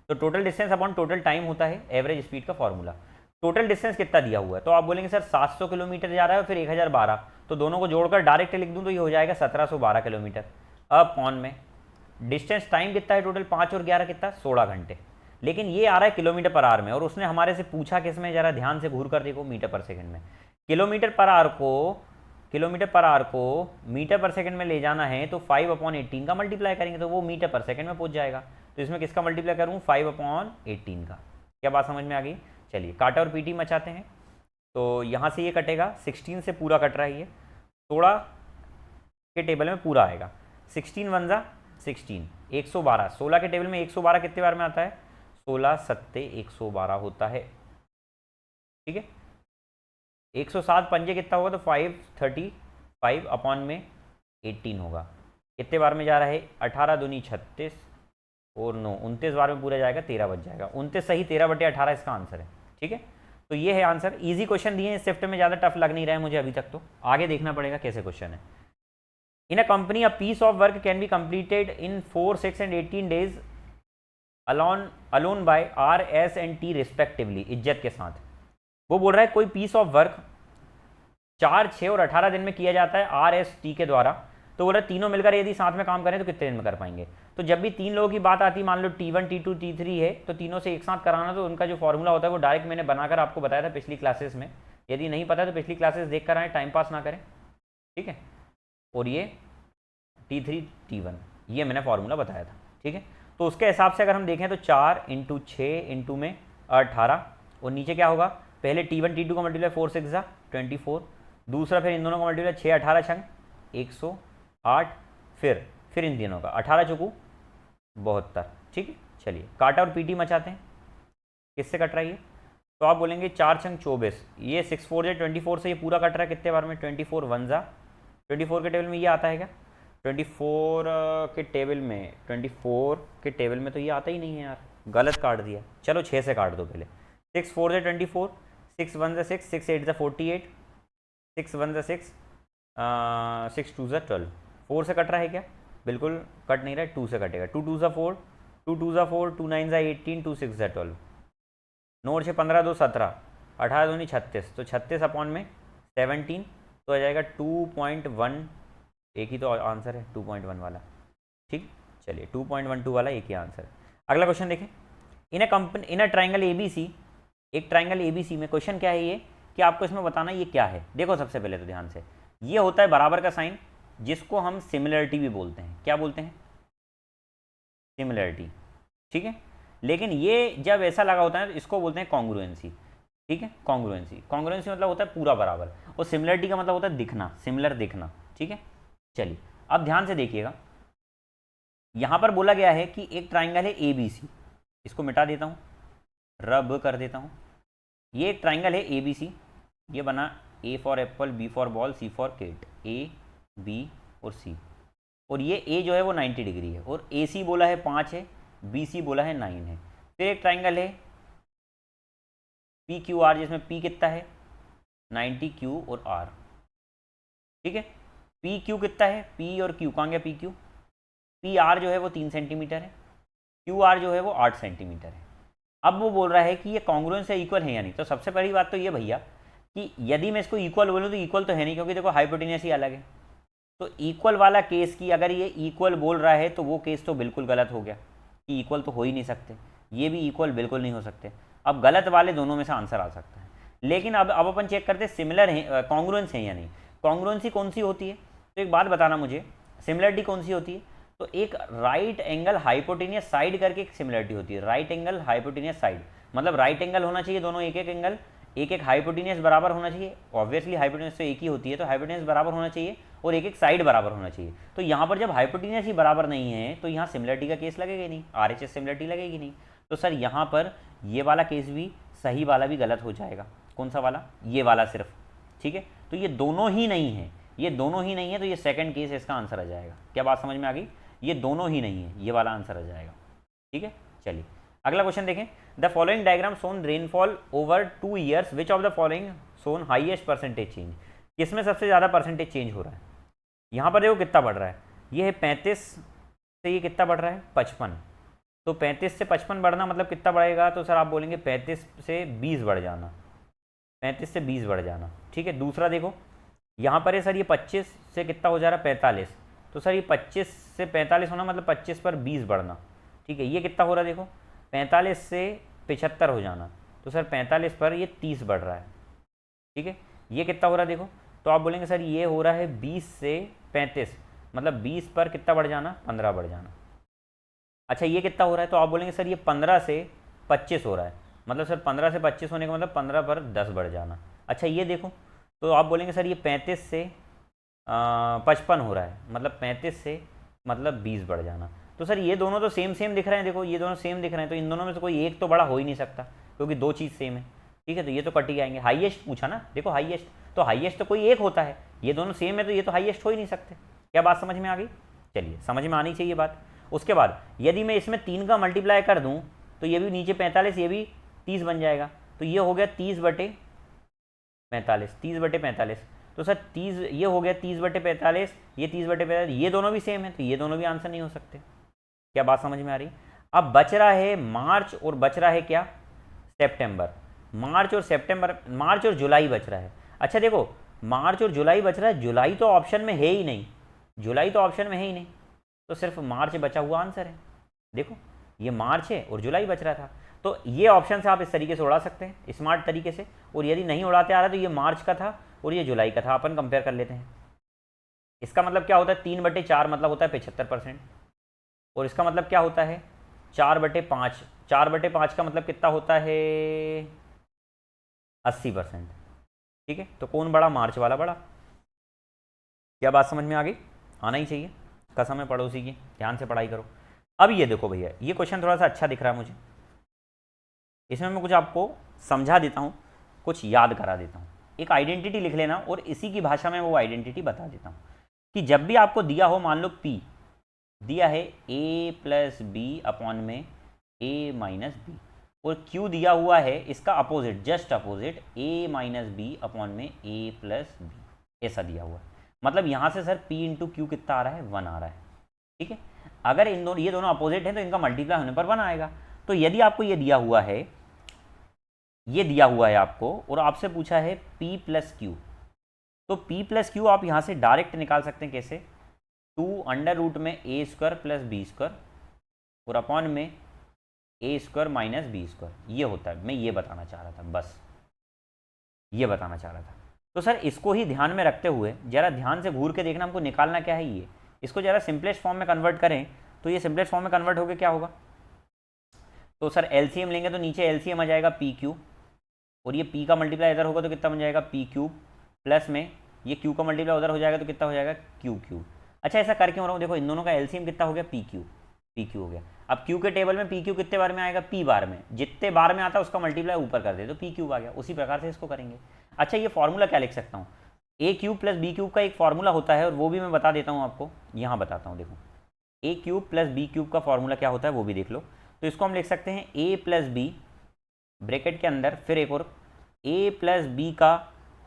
S1: तो total distance upon total time होता है एवरेज स्पीड का फॉर्मूला। टोटल डिस्टेंस कितना दिया हुआ है, तो आप बोलेंगे सर 700 किलोमीटर जा रहा है और फिर 1012, तो दोनों को जोड़कर डायरेक्ट लिख दूं तो ये हो जाएगा 1712 किलोमीटर। अपॉन में डिस्टेंस टाइम कितना है टोटल, 5 और 11 कितना, 16 घंटे। लेकिन ये आ रहा है किलोमीटर पर आवर में, और उसने हमारे से पूछा किस में, जरा ध्यान से घूर कर देखो, मीटर पर सेकंड में। किलोमीटर पर आवर को मीटर पर सेकंड में ले जाना है तो 5/18 का मल्टीप्लाई करेंगे तो वो मीटर पर सेकंड में पहुंच जाएगा। तो इसमें किसका मल्टीप्लाई करूँ, 5/18 का। क्या बात समझ में आ गई? चलिए काटा और पीटी मचाते हैं। तो यहाँ से ये कटेगा, 16 से पूरा कट रहा है, ये 16 के टेबल में पूरा आएगा। 16 × 1 = 16, 112। 16 के टेबल में 112 कितने बार में आता है, 16 × 7 = 112 होता है। ठीक है, 107 पंजे कितना होगा, तो 535 अपॉन में 18 होगा। कितने बार में जा रहा है, 18 दूनी 36 और 9 29 बार में पूरा जाएगा, 13 बच जाएगा। 29 सही, 13/18 इसका आंसर है। ठीक है, तो ये है आंसर। इजी क्वेश्चन दिए हैं, शिफ्ट में ज़्यादा टफ लग नहीं रहा है मुझे अभी तक, तो आगे देखना पड़ेगा कैसे क्वेश्चन है। In a company a piece of work can be completed in 4, 6 and 18 days alone by R, S and T respectively, इज्जत के साथ। वो बोल रहा है कोई पीस ऑफ वर्क 4, 6 और 18 दिन में किया जाता है R, S, T के द्वारा। तो बोल रहा है तीनों मिलकर यदि साथ में काम करें तो कितने दिन में कर पाएंगे। तो जब भी 3 लोगों की बात आती है, मान लो T1, T2, T3 है, तो तीनों से एक साथ कराना, तो उनका जो फॉर्मूला होता है वो डायरेक्ट मैंने बनाकर आपको बताया था पिछली क्लासेस में। यदि नहीं पता तो पिछली क्लासेस देख कर आए, टाइम पास ना करें। ठीक है, और ये T3, T1 ये मैंने फॉर्मूला बताया था। ठीक है, तो उसके हिसाब से अगर हम देखें तो 4 × 6 × में 18, और नीचे क्या होगा, पहले T1, T2 का मल्टीप्लाई 4, 6 = 24, दूसरा फिर इन दोनों का मल्टीप्लाई 6, 18 छंग 108, फिर इन तीनों का 18 चौकू 72। ठीक है, चलिए काटा और पीटी मचाते हैं। किससे कट रहा है ये, तो आप बोलेंगे 4 छंग 24, ये 6 4 = 24 से ये पूरा कट रहा है कितने बार में, 24 1 = 24 के टेबल में ये आता है क्या, 24 के टेबल में तो ये आता ही नहीं है यार, गलत काट दिया। चलो 6 से काट दो पहले। 6 4 = 24, 6 1 = 6, 6 8 = 48, 6 1 = 6, 6 2 = 12। 4 से कट रहा है क्या, बिल्कुल कट नहीं रहा है, 2 से कटेगा। 2 2 = 4, 2 2 = 4, 2 9 = 18, 2 6 = 12, 9 6 15 2 17, 18 दूनी 36, तो 36 अपॉन में 17, तो आ जाएगा 2.1, एक ही तो आंसर है 2.1 वाला। ठीक, चलिए 2.12 वाला एक ही आंसर है। अगला क्वेश्चन देखें। इन अ ट्राइंगल ABC, एक ट्राइंगल ABC में क्वेश्चन क्या है ये, कि आपको इसमें बताना ये क्या है। देखो सबसे पहले तो ध्यान से, ये होता है बराबर का साइन, जिसको हम सिमिलरिटी भी बोलते हैं। क्या बोलते हैं? सिमिलरिटी, ठीक है। लेकिन ये जब ऐसा लगा होता है तो इसको बोलते हैं कॉन्ग्रुएंसी, ठीक है। कॉन्ग्रुएंसी, कॉन्ग्रुएंसी मतलब होता है पूरा बराबर, और सिमिलरिटी का मतलब होता है दिखना, सिमिलर दिखना, ठीक है। चलिए अब ध्यान से देखिएगा, यहां पर बोला गया है कि एक ट्राइंगल है ए बी सी, इसको मिटा देता हूं, रब कर देता हूं। ये एक ट्राइंगल है ए बी सी, ये बना A for apple, B for ball, C for kit, A B और सी। और ये ए जो है वो 90 डिग्री है, और ए सी बोला है 5 है, बी सी बोला है 9 है। फिर एक ट्राइंगल है पी क्यू आर, जिसमें पी कितना है 90, क्यू और आर, ठीक है। पी क्यू कितना है, पी और क्यू कहाँ गया, पी क्यू। पी आर जो है वो 3 सेंटीमीटर है, क्यू आर जो है वो 8 सेंटीमीटर है। अब वो बोल रहा है कि ये कॉन्ग्रुएंस से इक्वल है या नहीं। तो सबसे पहली बात तो ये भैया कि यदि मैं इसको इक्वल बोलूँ तो इक्वल तो है नहीं, क्योंकि देखो हाइपोटेन्यूस ही अलग है। तो इक्वल वाला केस की अगर ये इक्वल बोल रहा है तो वो केस तो बिल्कुल गलत हो गया, कि इक्वल तो हो ही नहीं सकते, ये भी इक्वल बिल्कुल नहीं हो सकते। अब गलत वाले दोनों में से आंसर आ सकता है। लेकिन अब अपन चेक करते हैं सिमिलर है, कॉन्ग्रुएंस है या नहीं। कॉन्ग्रुएंसी कौन सी होती है, तो एक बात बताना मुझे, सिमिलरिटी कौन सी होती है। तो एक राइट एंगल हाइपोटेनियस साइड करके एक सिमिलरिटी होती है। राइट एंगल हाइपोटेनियस साइड मतलब राइट एंगल होना चाहिए, दोनों एक एक एंगल, एक एक हाइपोटेनियस बराबर होना चाहिए। ऑब्वियसली हाइपोटेनियस तो एक ही होती है, तो हाइपोटेनियस बराबर होना चाहिए और एक एक साइड बराबर होना चाहिए। तो यहाँ पर जब हाइपोटेनियस ही बराबर नहीं है तो यहाँ सिमिलरिटी का केस लगेगा नहीं, आरएचएस सिमिलरिटी लगेगी नहीं। तो सर यहाँ पर ये वाला केस भी सही वाला भी गलत हो जाएगा। कौन सा वाला, ये वाला सिर्फ, ठीक है। तो ये दोनों ही नहीं है, ये दोनों ही नहीं है, तो ये सेकंड केस इसका आंसर आ जाएगा। क्या बात समझ में आ गई, ये दोनों ही नहीं है, ये वाला आंसर आ जाएगा, ठीक है। चलिए अगला क्वेश्चन देखें। The following diagram shown rainfall over 2 years, which of the following shown highest percentage change. किसमें सबसे ज़्यादा परसेंटेज चेंज हो रहा है। यहाँ पर देखो कितना बढ़ रहा है, ये है 35 से ये कितना बढ़ रहा है 55। तो 35 से 55 बढ़ना मतलब कितना बढ़ेगा, तो सर आप बोलेंगे 35 से 20 बढ़ जाना, 35 से 20 बढ़ जाना, ठीक है। दूसरा देखो यहाँ पर है सर ये 25 से कितना हो जा रहा है 45, तो सर ये 25 से 45 होना मतलब 25 पर 20 बढ़ना, ठीक है। ये कितना हो रहा है देखो 45 से 75 हो जाना, तो सर 45 पर ये 30 बढ़ रहा है, ठीक है। ये कितना हो रहा है देखो, तो आप बोलेंगे सर ये हो रहा है 20 से 35 मतलब 20 पर कितना बढ़ जाना 15 बढ़ जाना। अच्छा ये कितना हो रहा है, तो आप बोलेंगे सर ये 15 से 25 हो रहा है, मतलब सर 15 से 25 होने का मतलब 15 पर 10 बढ़ जाना। अच्छा ये देखो, तो आप बोलेंगे सर ये 35 से 55 हो रहा है, मतलब 35 से मतलब 20 बढ़ जाना। तो सर ये दोनों तो सेम सेम दिख रहे हैं, देखो ये दोनों सेम दिख रहे हैं, तो इन दोनों में से कोई एक तो बड़ा हो ही नहीं सकता, क्योंकि दो चीज़ सेम है, ठीक है। तो ये तो कट ही आएंगे। हाईएस्ट पूछा ना, देखो हाईएस्ट, तो हाईएस्ट तो कोई एक होता है, ये दोनों सेम है तो ये तो हाईएस्ट हो ही नहीं सकते। क्या बात समझ में आ गई। चलिए समझ में आनी चाहिए बात। उसके बाद यदि मैं इसमें 3 का मल्टीप्लाई कर दूँ तो ये भी नीचे 45, ये भी 30 बन जाएगा, तो ये हो गया 30/45, 30/45। तो सर 30 ये हो गया 30/45, ये 30/45, ये दोनों भी सेम है, तो ये दोनों भी आंसर नहीं हो सकते। क्या बात समझ में आ रही। अब बच रहा है मार्च और बच रहा है क्या सितंबर। मार्च और सितंबर, मार्च और जुलाई बच रहा है। अच्छा देखो मार्च और जुलाई बच रहा है, जुलाई तो ऑप्शन में है ही नहीं, जुलाई तो ऑप्शन में है ही नहीं, तो सिर्फ मार्च बचा हुआ आंसर है। देखो ये मार्च है और जुलाई बच रहा था, तो ये ऑप्शन से आप इस तरीके से उड़ा सकते हैं स्मार्ट तरीके से। और यदि नहीं उड़ाते आ रहा तो ये मार्च का था और ये जुलाई का था, अपन कंपेयर कर लेते हैं। इसका मतलब क्या होता है 3/4 मतलब होता है 75%, और इसका मतलब क्या होता है 4/5, 4/5 का मतलब कितना होता है 80%, ठीक है। तो कौन बड़ा, मार्च वाला बड़ा। क्या बात समझ में आ गई, आना ही चाहिए, कसम है पड़ोसी की, ध्यान से पढ़ाई करो। अब ये देखो भैया, ये क्वेश्चन थोड़ा सा अच्छा दिख रहा है मुझे, इसमें मैं कुछ आपको समझा देता हूँ, कुछ याद करा देता हूँ। एक आइडेंटिटी लिख लेना और इसी की भाषा में वो आइडेंटिटी बता देता हूँ कि जब भी आपको दिया हो, मान लो P दिया है A+B/में A-B, और Q दिया हुआ है इसका अपोजिट, जस्ट अपोजिट A-B/में A+B, ऐसा दिया हुआ है। मतलब यहाँ से सर P × Q कितना आ रहा है 1 आ रहा है, ठीक है। अगर इन दोनों, ये दोनों अपोजिट हैं तो इनका मल्टीप्लाई होने पर 1 आएगा। तो यदि आपको ये दिया हुआ है, ये दिया हुआ है आपको, और आपसे पूछा है P+Q, तो P+Q आप यहाँ से डायरेक्ट निकाल सकते हैं। कैसे, 2 में A² + B² और अपॉन में A² - B², ये होता है। मैं ये बताना चाह रहा था बस, ये बताना चाह रहा था। तो सर इसको ही ध्यान में रखते हुए ज़रा ध्यान से घूर के देखना, हमको निकालना क्या है ये, इसको ज़रा सिंपलेस्ट फॉर्म में कन्वर्ट करें तो ये सिंपलेस्ट फॉर्म में कन्वर्ट होकर क्या होगा, तो सर एलसीएम लेंगे तो नीचे एलसीएम आ जाएगा पी क्यू, और ये पी का मल्टीप्लाई इधर होगा तो कितना बन जाएगा पी क्यूब, प्लस में ये क्यू का मल्टीप्लाई उधर हो जाएगा तो कितना हो जाएगा क्यू क्यूब। अच्छा ऐसा कर क्यों रहा हूँ, देखो इन दोनों का एलसीएम कितना हो गया पी क्यू हो गया। अब क्यू के टेबल में पी क्यू कितने बार में आएगा, पी बार में, जितने बार में आता है उसका मल्टीप्लाई ऊपर कर दे तो पी क्यूब आ गया। उसी प्रकार से इसको करेंगे। अच्छा ये फॉर्मूला क्या लिख सकता हूँ, ए क्यूब प्लस बी क्यूब का एक फॉर्मूला होता है, और वो भी मैं बता देता हूँ आपको, यहाँ बताता हूँ। देखो ए क्यूब प्लस बी क्यूब का फॉर्मूला क्या होता है वो भी देख लो। तो इसको हम लिख सकते हैं ए प्लस बी ब्रैकेट के अंदर फिर एक और ए प्लस बी का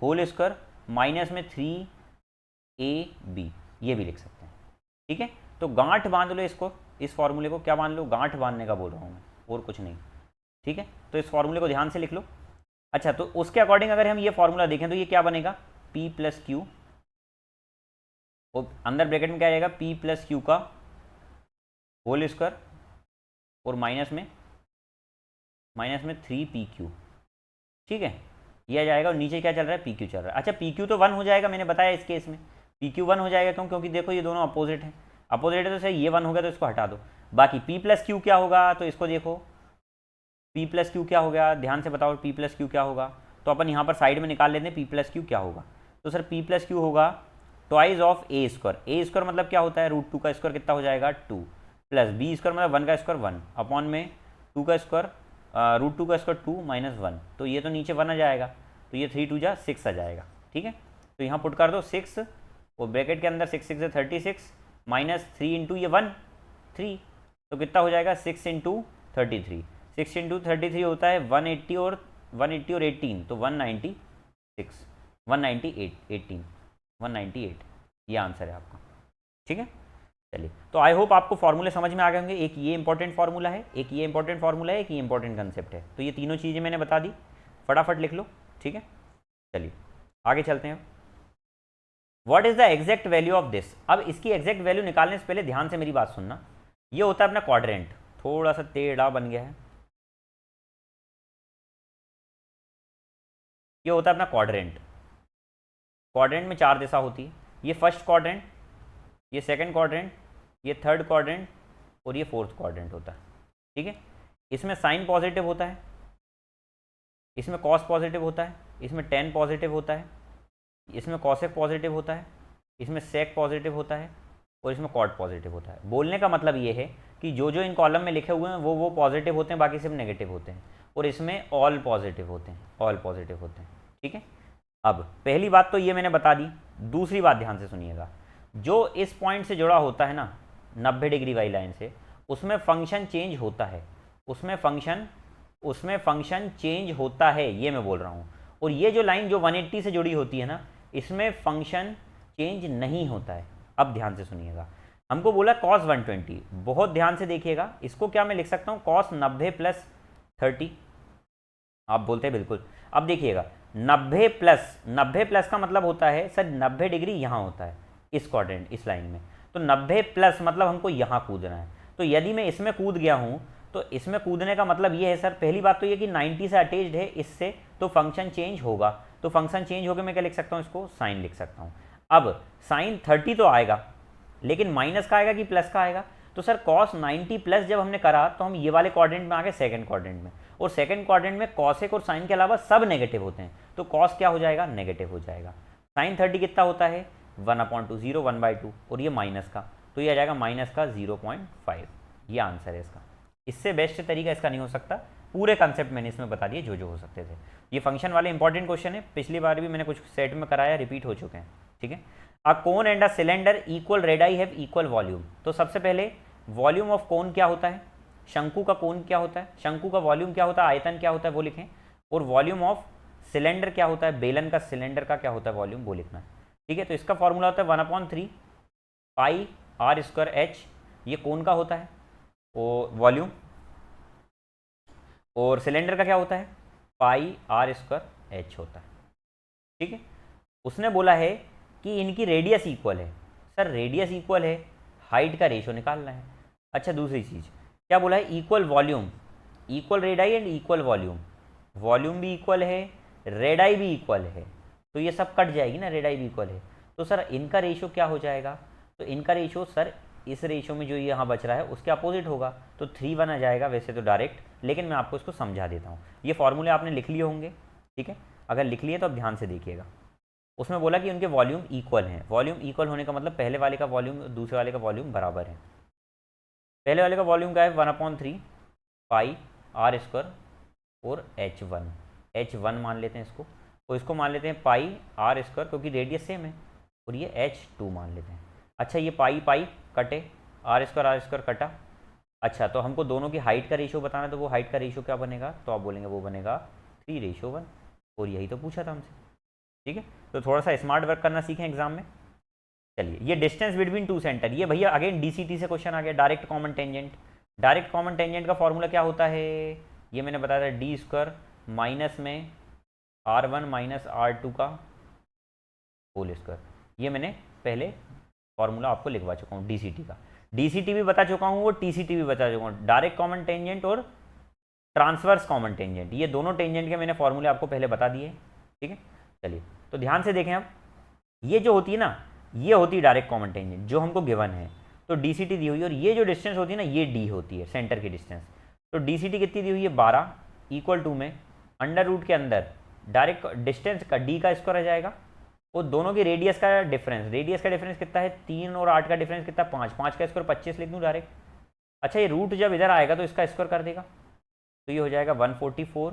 S1: होल स्क्वायर माइनस में 3ab, ये भी लिख सकते हैं। ठीक है, तो गांठ बांध लो इसको, इस फॉर्मूले को क्या बांध लो, गांठ बांधने का बोल रहा हूँ मैं, और कुछ नहीं। ठीक है, तो इस फॉर्मूले को ध्यान से लिख लो। अच्छा तो उसके अकॉर्डिंग अगर हम ये फॉर्मूला देखें तो ये क्या बनेगा, p प्लस क्यू, और अंदर ब्रैकेट में क्या आएगा p प्लस क्यू का होल स्क्वायर और माइनस में 3pq। ठीक है, ये आ जाएगा, और नीचे क्या चल रहा है पी क्यू चल रहा है। अच्छा पी क्यू तो 1 हो जाएगा, मैंने बताया इस केस में पी क्यू 1 हो जाएगा, क्यों, क्योंकि देखो ये दोनों अपोजिट है, अपोजिट है तो सही ये 1 हो गया तो इसको हटा दो। बाकी पी प्लस क्यू क्या होगा, तो इसको देखो पी प्लस क्यू क्या हो गया, ध्यान से बताओ पी प्लस क्यू क्या होगा, तो अपन यहाँ पर साइड में निकाल लेते हैं पी प्लस क्यू क्या होगा। तो सर पी प्लस क्यू होगा twice of a square, A square मतलब क्या होता है √2 का स्क्वायर कितना हो जाएगा 2, प्लस बी स्क्वायर मतलब 1 का स्क्वायर 1 अपॉन में 2 का स्क्वायर √2 का स्क्वायर 2 माइनस 1, तो ये तो नीचे 1 आ जाएगा, तो ये 3 2 जा 6 आ जाएगा। ठीक है, तो यहाँ पुट कर दो 6, और ब्रैकेट के अंदर 6 6 से 36 माइनस 3 इंटू ये 1 3, तो कितना हो जाएगा 6 इंटू 33, 6 इंटू 33 होता है 180 और 18, तो 198, ये आंसर है आपका। ठीक है, चलिए तो आई होप आपको फॉर्मूले समझ में आ गए होंगे। एक ये इंपॉर्टेंट फार्मूला है, एक ये इंपॉर्टेंट फार्मूला है, एक ये इंपॉर्टेंट कंसेप्ट है, तो ये तीनों चीज़ें मैंने बता दी, फटाफट लिख लो। ठीक है, चलिए आगे चलते हैं। What is the exact value of this, अब इसकी एग्जैक्ट वैल्यू निकालने से पहले ध्यान से मेरी बात सुनना। ये होता है अपना क्वाड्रेंट, थोड़ा सा टेढ़ा बन गया है, ये होता है अपना क्वाड्रेंट। क्वाड्रेंट में 4 दिशा होती है, ये फर्स्ट क्वाड्रेंट, ये सेकंड क्वाड्रेंट, ये थर्ड क्वाड्रेंट, और ये फोर्थ क्वाड्रेंट होता है। ठीक है, इसमें साइन पॉजिटिव होता है, इसमें कॉस पॉजिटिव होता है, इसमें टेन पॉजिटिव होता है, इसमें कॉसेक पॉजिटिव होता है, इसमें सेक पॉजिटिव होता है, और इसमें कॉट पॉजिटिव होता है। बोलने का मतलब ये है कि जो जो इन कॉलम में लिखे हुए हैं वो पॉजिटिव होते हैं, बाकी सिर्फ नेगेटिव होते हैं, और इसमें ऑल पॉजिटिव होते हैं, ऑल पॉजिटिव होते हैं। ठीक है, अब पहली बात तो ये मैंने बता दी, दूसरी बात ध्यान से सुनिएगा, जो इस पॉइंट से जुड़ा होता है ना 90 डिग्री वाली लाइन से, उसमें फंक्शन चेंज होता है, उसमें फंक्शन चेंज होता है, ये मैं बोल रहा हूँ। और ये जो लाइन जो 180 से जुड़ी होती है ना, इसमें फंक्शन चेंज नहीं होता है। अब ध्यान से सुनिएगा, हमको बोला cos 120, बहुत ध्यान से देखिएगा, इसको क्या मैं लिख सकता हूँ cos 90 प्लस 30, आप बोलते हैं बिल्कुल। अब देखिएगा 90 प्लस का मतलब होता है सर 90 डिग्री यहाँ होता है इस क्वाड्रेंट, इस लाइन में, तो 90 प्लस मतलब हमको यहाँ कूदना है। तो यदि मैं इसमें कूद गया हूँ तो इसमें कूदने का मतलब ये है सर, पहली बात तो ये कि 90 से अटैच्ड है इससे, तो फंक्शन चेंज होगा, तो फंक्शन चेंज होकर मैं क्या लिख सकता हूँ, इसको साइन लिख सकता हूँ। अब साइन 30 तो आएगा, लेकिन माइनस का आएगा कि प्लस का आएगा, तो सर cos 90 प्लस जब हमने करा तो हम ये वाले क्वाड्रेंट में आ गए सेकंड क्वाड्रेंट में, और सेकंड क्वाड्रेंट में कॉसेक और साइन के अलावा सब नेगेटिव होते हैं, तो कॉस क्या हो जाएगा, नेगेटिव हो जाएगा। साइन 30 कितना होता है 1/2, 0 1/2, और ये माइनस का, तो ये आ जाएगा माइनस का 0.5, ये आंसर है इसका। इससे बेस्ट तरीका इसका नहीं हो सकता, पूरे कंसेप्ट मैंने इसमें बता दिए जो हो सकते थे। ये फंक्शन वाले इंपॉर्टेंट क्वेश्चन है, पिछली बार भी मैंने कुछ सेट में कराया, रिपीट हो चुके हैं। ठीक है, a cone and a cylinder equal radii have equal volume, तो सबसे पहले वॉल्यूम ऑफ कोन क्या होता है, शंकु का कोन क्या होता है, शंकु का वॉल्यूम क्या होता है, आयतन क्या होता है वो लिखें, और वॉल्यूम ऑफ सिलेंडर क्या होता है, बेलन का सिलेंडर का क्या होता है वॉल्यूम, वो लिखना है। ठीक है, तो इसका फॉर्मूला होता है 1/3 पाई आर स्क्वायर एच, ये कोन का होता है और वॉल्यूम, और सिलेंडर का क्या होता है पाई आर स्क्वायर एच होता है। ठीक है, उसने बोला है कि इनकी रेडियस इक्वल है, सर रेडियस इक्वल है, हाइट का रेशो निकालना है। अच्छा दूसरी चीज़ क्या बोला है, equal volume, equal radii and equal volume, volume भी इक्वल है, रेड आई भी इक्वल है, तो ये सब कट जाएगी ना, रेड आई भी इक्वल है। तो सर इनका रेशियो क्या हो जाएगा, तो इनका रेशियो सर इस रेशियो में जो यहाँ बच रहा है उसके अपोजिट होगा, तो 3:1 आ जाएगा वैसे तो डायरेक्ट, लेकिन मैं आपको इसको समझा देता हूँ। ये फॉर्मूले आपने लिख लिए होंगे, ठीक है, अगर लिख लिए तो आप ध्यान से देखिएगा। उसमें बोला कि उनके वॉल्यूम इक्वल हैं, वॉल्यूम इक्वल होने का मतलब पहले वाले का वॉल्यूम दूसरे वाले का वॉल्यूम बराबर है। पहले वाले का वॉल्यूम क्या है, 1/3 पाई आर स्क्वायर और H1 मान लेते हैं इसको, और इसको मान लेते हैं पाई आर स्क्वायर क्योंकि रेडियस सेम है, और ये H2 मान लेते हैं। अच्छा ये पाई पाई कटे, आर स्क्वायर कटा। अच्छा तो हमको दोनों की हाइट का रेशियो बताना है, तो वो हाइट का रेशियो क्या बनेगा, तो आप बोलेंगे वो बनेगा 3:1, और यही तो पूछा था हमसे, ठीक है। तो थोड़ा सा स्मार्ट वर्क करना सीखें एग्जाम में। चलिए ये डिस्टेंस बिटवीन टू सेंटर, ये भैया अगेन डीसीटी से क्वेश्चन आ गया, direct common tangent. Direct common tangent का फॉर्मूला क्या होता है, ये मैंने बताया था, D² माइनस में R1 माइनस R2 का होल स्क्वायर। ये मैंने पहले फॉर्मूला आपको लिखवा चुका हूँ डीसीटी का, डीसीटी भी बता चुका हूँ, वो टीसीटी भी बता चुका हूँ। डायरेक्ट कॉमन टेंजेंट और ट्रांसवर्स कॉमन टेंजेंट, ये दोनों टेंजेंट के मैंने फॉर्मूले आपको पहले बता दिए, ठीक है। चलिए तो ध्यान से देखें, अब ये जो होती है ना, ये होती है डायरेक्ट कॉमन टेंजेंट जो हमको गिवन है, तो डीसीटी दी हुई है, और ये जो डिस्टेंस होती है ना, ये डी होती है सेंटर की डिस्टेंस। तो डीसीटी कितनी दी हुई है, 12 इक्वल टू में अंडर रूट के अंदर डायरेक्ट डिस्टेंस का डी का स्क्वायर आ जाएगा, और दोनों की रेडियस का डिफरेंस, रेडियस का डिफरेंस कितना है, 3 और 8 का डिफरेंस कितना, 5, 5 का स्क्वायर 25 लिख दूँ डायरेक्ट। अच्छा ये रूट जब इधर आएगा तो इसका स्क्वायर कर देगा, तो ये हो जाएगा 144,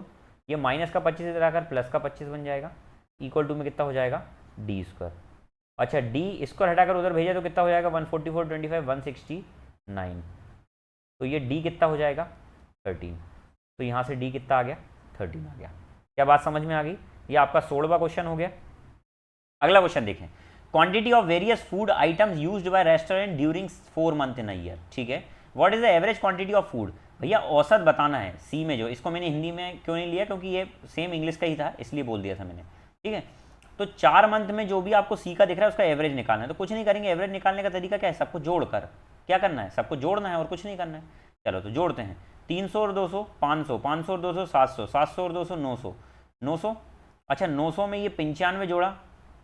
S1: ये माइनस का 25 इधर आकर प्लस का 25 बन जाएगा, इक्वल टू में कितना हो जाएगा, D²। अच्छा डी स्क्वायर हटाकर उधर भेजा तो कितना हो जाएगा, 144, 25, 169, तो ये डी कितना हो जाएगा, 13। तो यहाँ से डी कितना आ गया, 13 आ गया। क्या बात समझ में आ गई, ये आपका 16वां क्वेश्चन हो गया। अगला क्वेश्चन देखें, quantity of various food items used by restaurant during 4 month in a year, ठीक है। What is the average quantity of food, भैया औसत बताना है, सी में जो, इसको मैंने हिंदी में क्यों नहीं लिया, क्योंकि ये सेम इंग्लिश का ही था इसलिए बोल दिया था मैंने, ठीक है। तो 4 मंथ में जो भी आपको सी का दिख रहा है उसका एवरेज निकालना है, तो कुछ नहीं करेंगे, एवरेज निकालने का तरीका क्या है, सबको जोड़कर क्या करना है, सबको जोड़ना है और कुछ नहीं करना है। चलो तो जोड़ते हैं, 300 और 200 500, 500 और 200 700, 700 और 200 900, 900। अच्छा 900 में ये 95 जोड़ा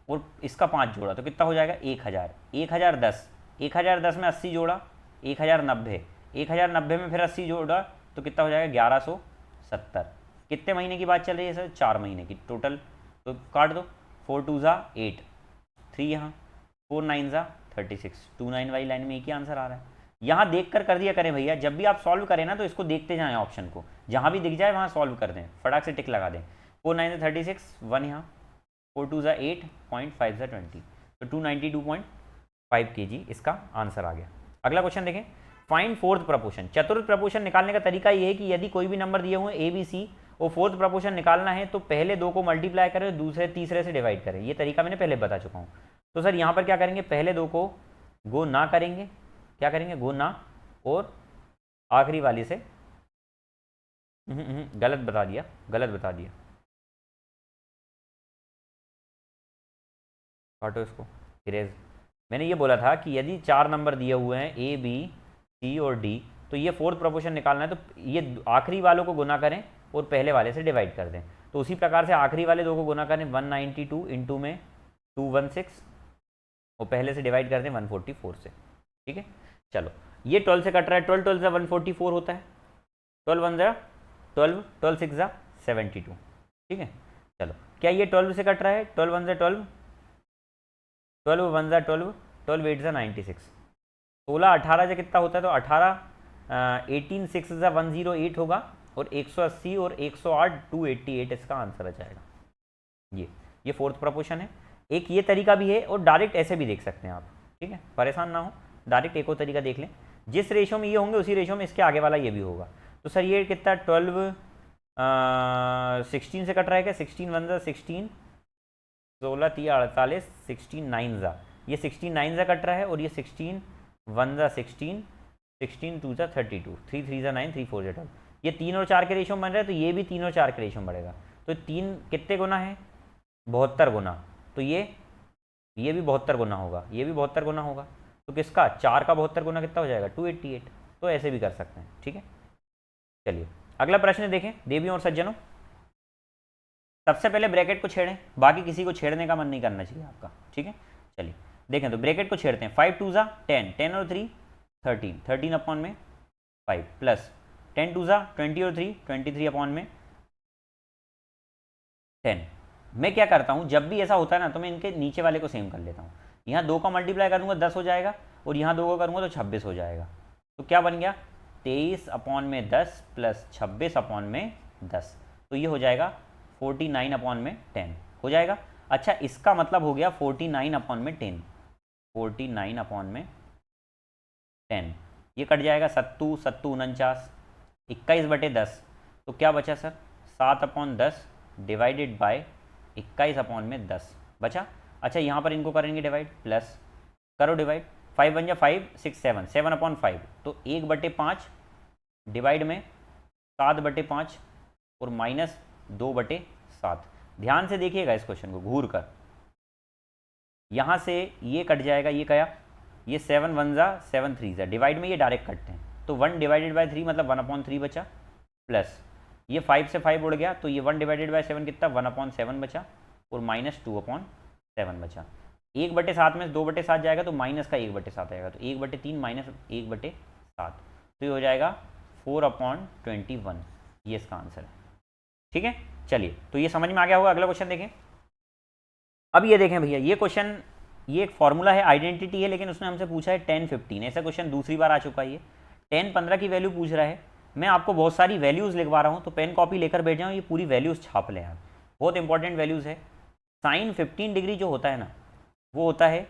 S1: और इसका 5 जोड़ा तो कितना हो जाएगा, 1000, 1010, 1010 में 80 जोड़ा, 1090, 1090 में फिर 80 जोड़ा तो कितना हो जाएगा, 1170। कितने महीने की बात चल रही है सर, 4 महीने की टोटल, तो काट दो, 4 2 ज़ा 8, 3 यहाँ, 4 9 ज़ा 36, 2 9 वाली लाइन में एक ही आंसर आ रहा है। यहाँ देख कर ज़िया करें भैया, जब भी आप सॉल्व करें ना तो इसको देखते जाएं ऑप्शन को, जहाँ भी दिख जाए वहाँ सॉल्व कर दें, फटाक से टिक लगा दें। 4 9 ज़ा 36, 1 यहाँ, 4 2 ज़ा 8, 0.5 ज़ा 20, तो 292.5 kg इसका आंसर आ गया। अगला क्वेश्चन देखें, फाइंड फोर्थ प्रपोर्शन। चतुर्थ प्रपोर्शन निकालने का तरीका ये है कि यदि कोई भी नंबर दिए हुए ए बी सी और फोर्थ प्रपोर्शन निकालना है तो पहले 2 को मल्टीप्लाई करें, दूसरे तीसरे से डिवाइड करें, ये तरीका मैंने पहले बता चुका हूँ। तो सर यहाँ पर क्या करेंगे, पहले 2 को गो ना करेंगे, क्या करेंगे, गो ना, और आखिरी वाली से गलत बता दिया, गलत बता दिया, काटो इसको, इरेज। मैंने ये बोला था कि यदि 4 नंबर दिए हुए हैं ए बी सी और डी, तो ये फोर्थ प्रपोर्शन निकालना है, तो ये आखिरी वालों को गुना करें और पहले वाले से डिवाइड कर दें। तो उसी प्रकार से आखिरी वाले 2 को गुना करें, 192 इंटू में 216, और पहले से डिवाइड कर दें 144 से, ठीक है। चलो ये 12 से कट रहा है, 12 12 ज़ा 144 होता है, 12 1 ज़ा 12, 12 6 ज़ा 72, ठीक है। चलो क्या ये 12 से कट रहा है, 12 1 ज़ा 12, 12 1 ज़ा 12, 12 8 ज़ा 96, 16 18 से कितना होता है, तो 18 18 6 ज़ा 108 होगा, और 180 और 108 288 इसका आंसर आ जाएगा। ये फोर्थ प्रपोर्शन है। एक ये तरीका भी है, और डायरेक्ट ऐसे भी देख सकते हैं आप, ठीक है, परेशान ना हो, डायरेक्ट एक और तरीका देख लें, जिस रेशो में ये होंगे उसी रेशो में इसके आगे वाला ये भी होगा। तो सर ये कितना 12 16 से कट रहा है क्या, 16 1 ज़ा 16, 16 3 48, 16 9 ज़ा, ये 16 9 ज़ा कट रहा है, और ये 16 1 ज़ा 16, 16 2 ज़ा 32, 3 3 ज़ा 9, 3 4 ज़ा 12, ये 3 और 4 के रेशो में बन रहा है, तो ये भी 3 और 4 के रेशो में बढ़ेगा। तो 3 कितने गुना है, 72 गुना, तो ये भी 72 गुना होगा, ये भी 72 गुना होगा, तो किसका 4 का 72 गुना कितना हो जाएगा, 288। तो ऐसे भी कर सकते हैं, ठीक है। चलिए अगला प्रश्न देखें देवियों और सज्जनों, सबसे पहले ब्रैकेट को छेड़ें, बाकी किसी को छेड़ने का मन नहीं करना चाहिए आपका, ठीक है। चलिए देखें तो ब्रैकेट को छेड़ते हैं, 5 2 ज़ा 10, 10 और 3 13, 13 अपॉन में 5 प्लस 10 2 ज़ा 20 और 3 23 अपॉन में 10। मैं क्या करता हूँ, जब भी ऐसा होता है ना तो मैं इनके नीचे वाले को सेम कर लेता हूँ। यहाँ 2 का मल्टीप्लाई करूँगा 10 हो जाएगा, और यहाँ 2 का करूँगा तो 26 हो जाएगा। तो क्या बन गया, 23 अपॉन में 10 प्लस 26 अपॉन में 10, तो ये हो जाएगा 49 अपॉन में 10 हो जाएगा। अच्छा, इसका मतलब हो गया 49 अपॉन में 10, 49 अपॉन में 10, ये कट जाएगा, 7 7 49, 21/10, तो क्या बचा sir, 7 upon 10 divided by 21 upon में 10 बचा। अच्छा, यहाँ पर इनको करेंगे डिवाइड, प्लस करो डिवाइड, 5 बन जा 5 6 7, 7 अपॉन 5, तो 1/5 डिवाइड में 7/5 और माइनस 2/7। ध्यान से देखिएगा इस क्वेश्चन को घूर कर, यहाँ से ये कट जाएगा, ये क्या, ये 7 1 ज़ा 7 3 ज़ा, डिवाइड में ये डायरेक्ट कटते हैं, तो 1 डिवाइडेड बाय 3 मतलब 1/3 बचा, प्लस ये 5 से 5 उड़ गया, तो ये 1 डिवाइडेड बाय 7 कितना, 1/7 बचा, और माइनस 2/7 बचा। 1/7 में 2/7 जाएगा तो माइनस का 1/7 आएगा, तो 1/3 माइनस 1/7, तो ये हो जाएगा 4/21, ये इसका आंसर है, ठीक है। चलिए, तो ये समझ में आ गया होगा। अगला क्वेश्चन देखें। अब ये देखें भैया, ये क्वेश्चन, ये एक फॉर्मूला है, आइडेंटिटी है, लेकिन उसने हमसे पूछा है 10 15, ऐसा क्वेश्चन दूसरी बार आ चुका है। ये 10 15 की वैल्यू पूछ रहा है। मैं आपको बहुत सारी वैल्यूज़ लिखवा रहा हूँ, तो पेन कॉपी लेकर बैठ जाओ, ये पूरी वैल्यूज़ छाप लें आप, बहुत इंपॉर्टेंट वैल्यूज़ है। साइन 15 डिग्री जो होता है ना, वो होता है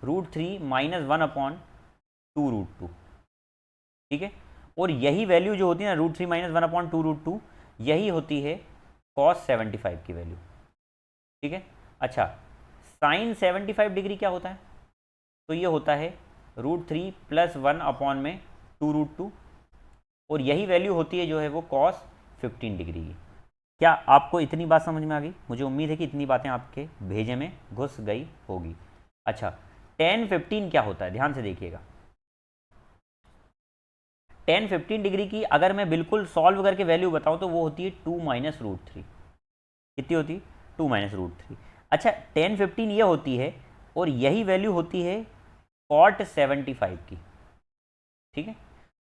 S1: √3 - 1/2√2, ठीक है। और यही वैल्यू जो होती है ना, √3 - 1/2√2, यही होती है cos 75 की वैल्यू, ठीक है। अच्छा, साइन 75 डिग्री क्या होता है, तो ये होता है √3 + 1/2√2, और यही वैल्यू होती है जो है वो cos 15 डिग्री की। क्या आपको इतनी बात समझ में आ गई? मुझे उम्मीद है कि इतनी बातें आपके भेजे में घुस गई होगी। अच्छा, tan 15 क्या होता है, ध्यान से देखिएगा। tan 15 डिग्री की अगर मैं बिल्कुल सॉल्व करके वैल्यू बताऊं तो वो होती है 2 - √3। कितनी होती है? 2 - √3। अच्छा, tan 15 ये होती है, और यही वैल्यू होती है cot 75 की, ठीक है।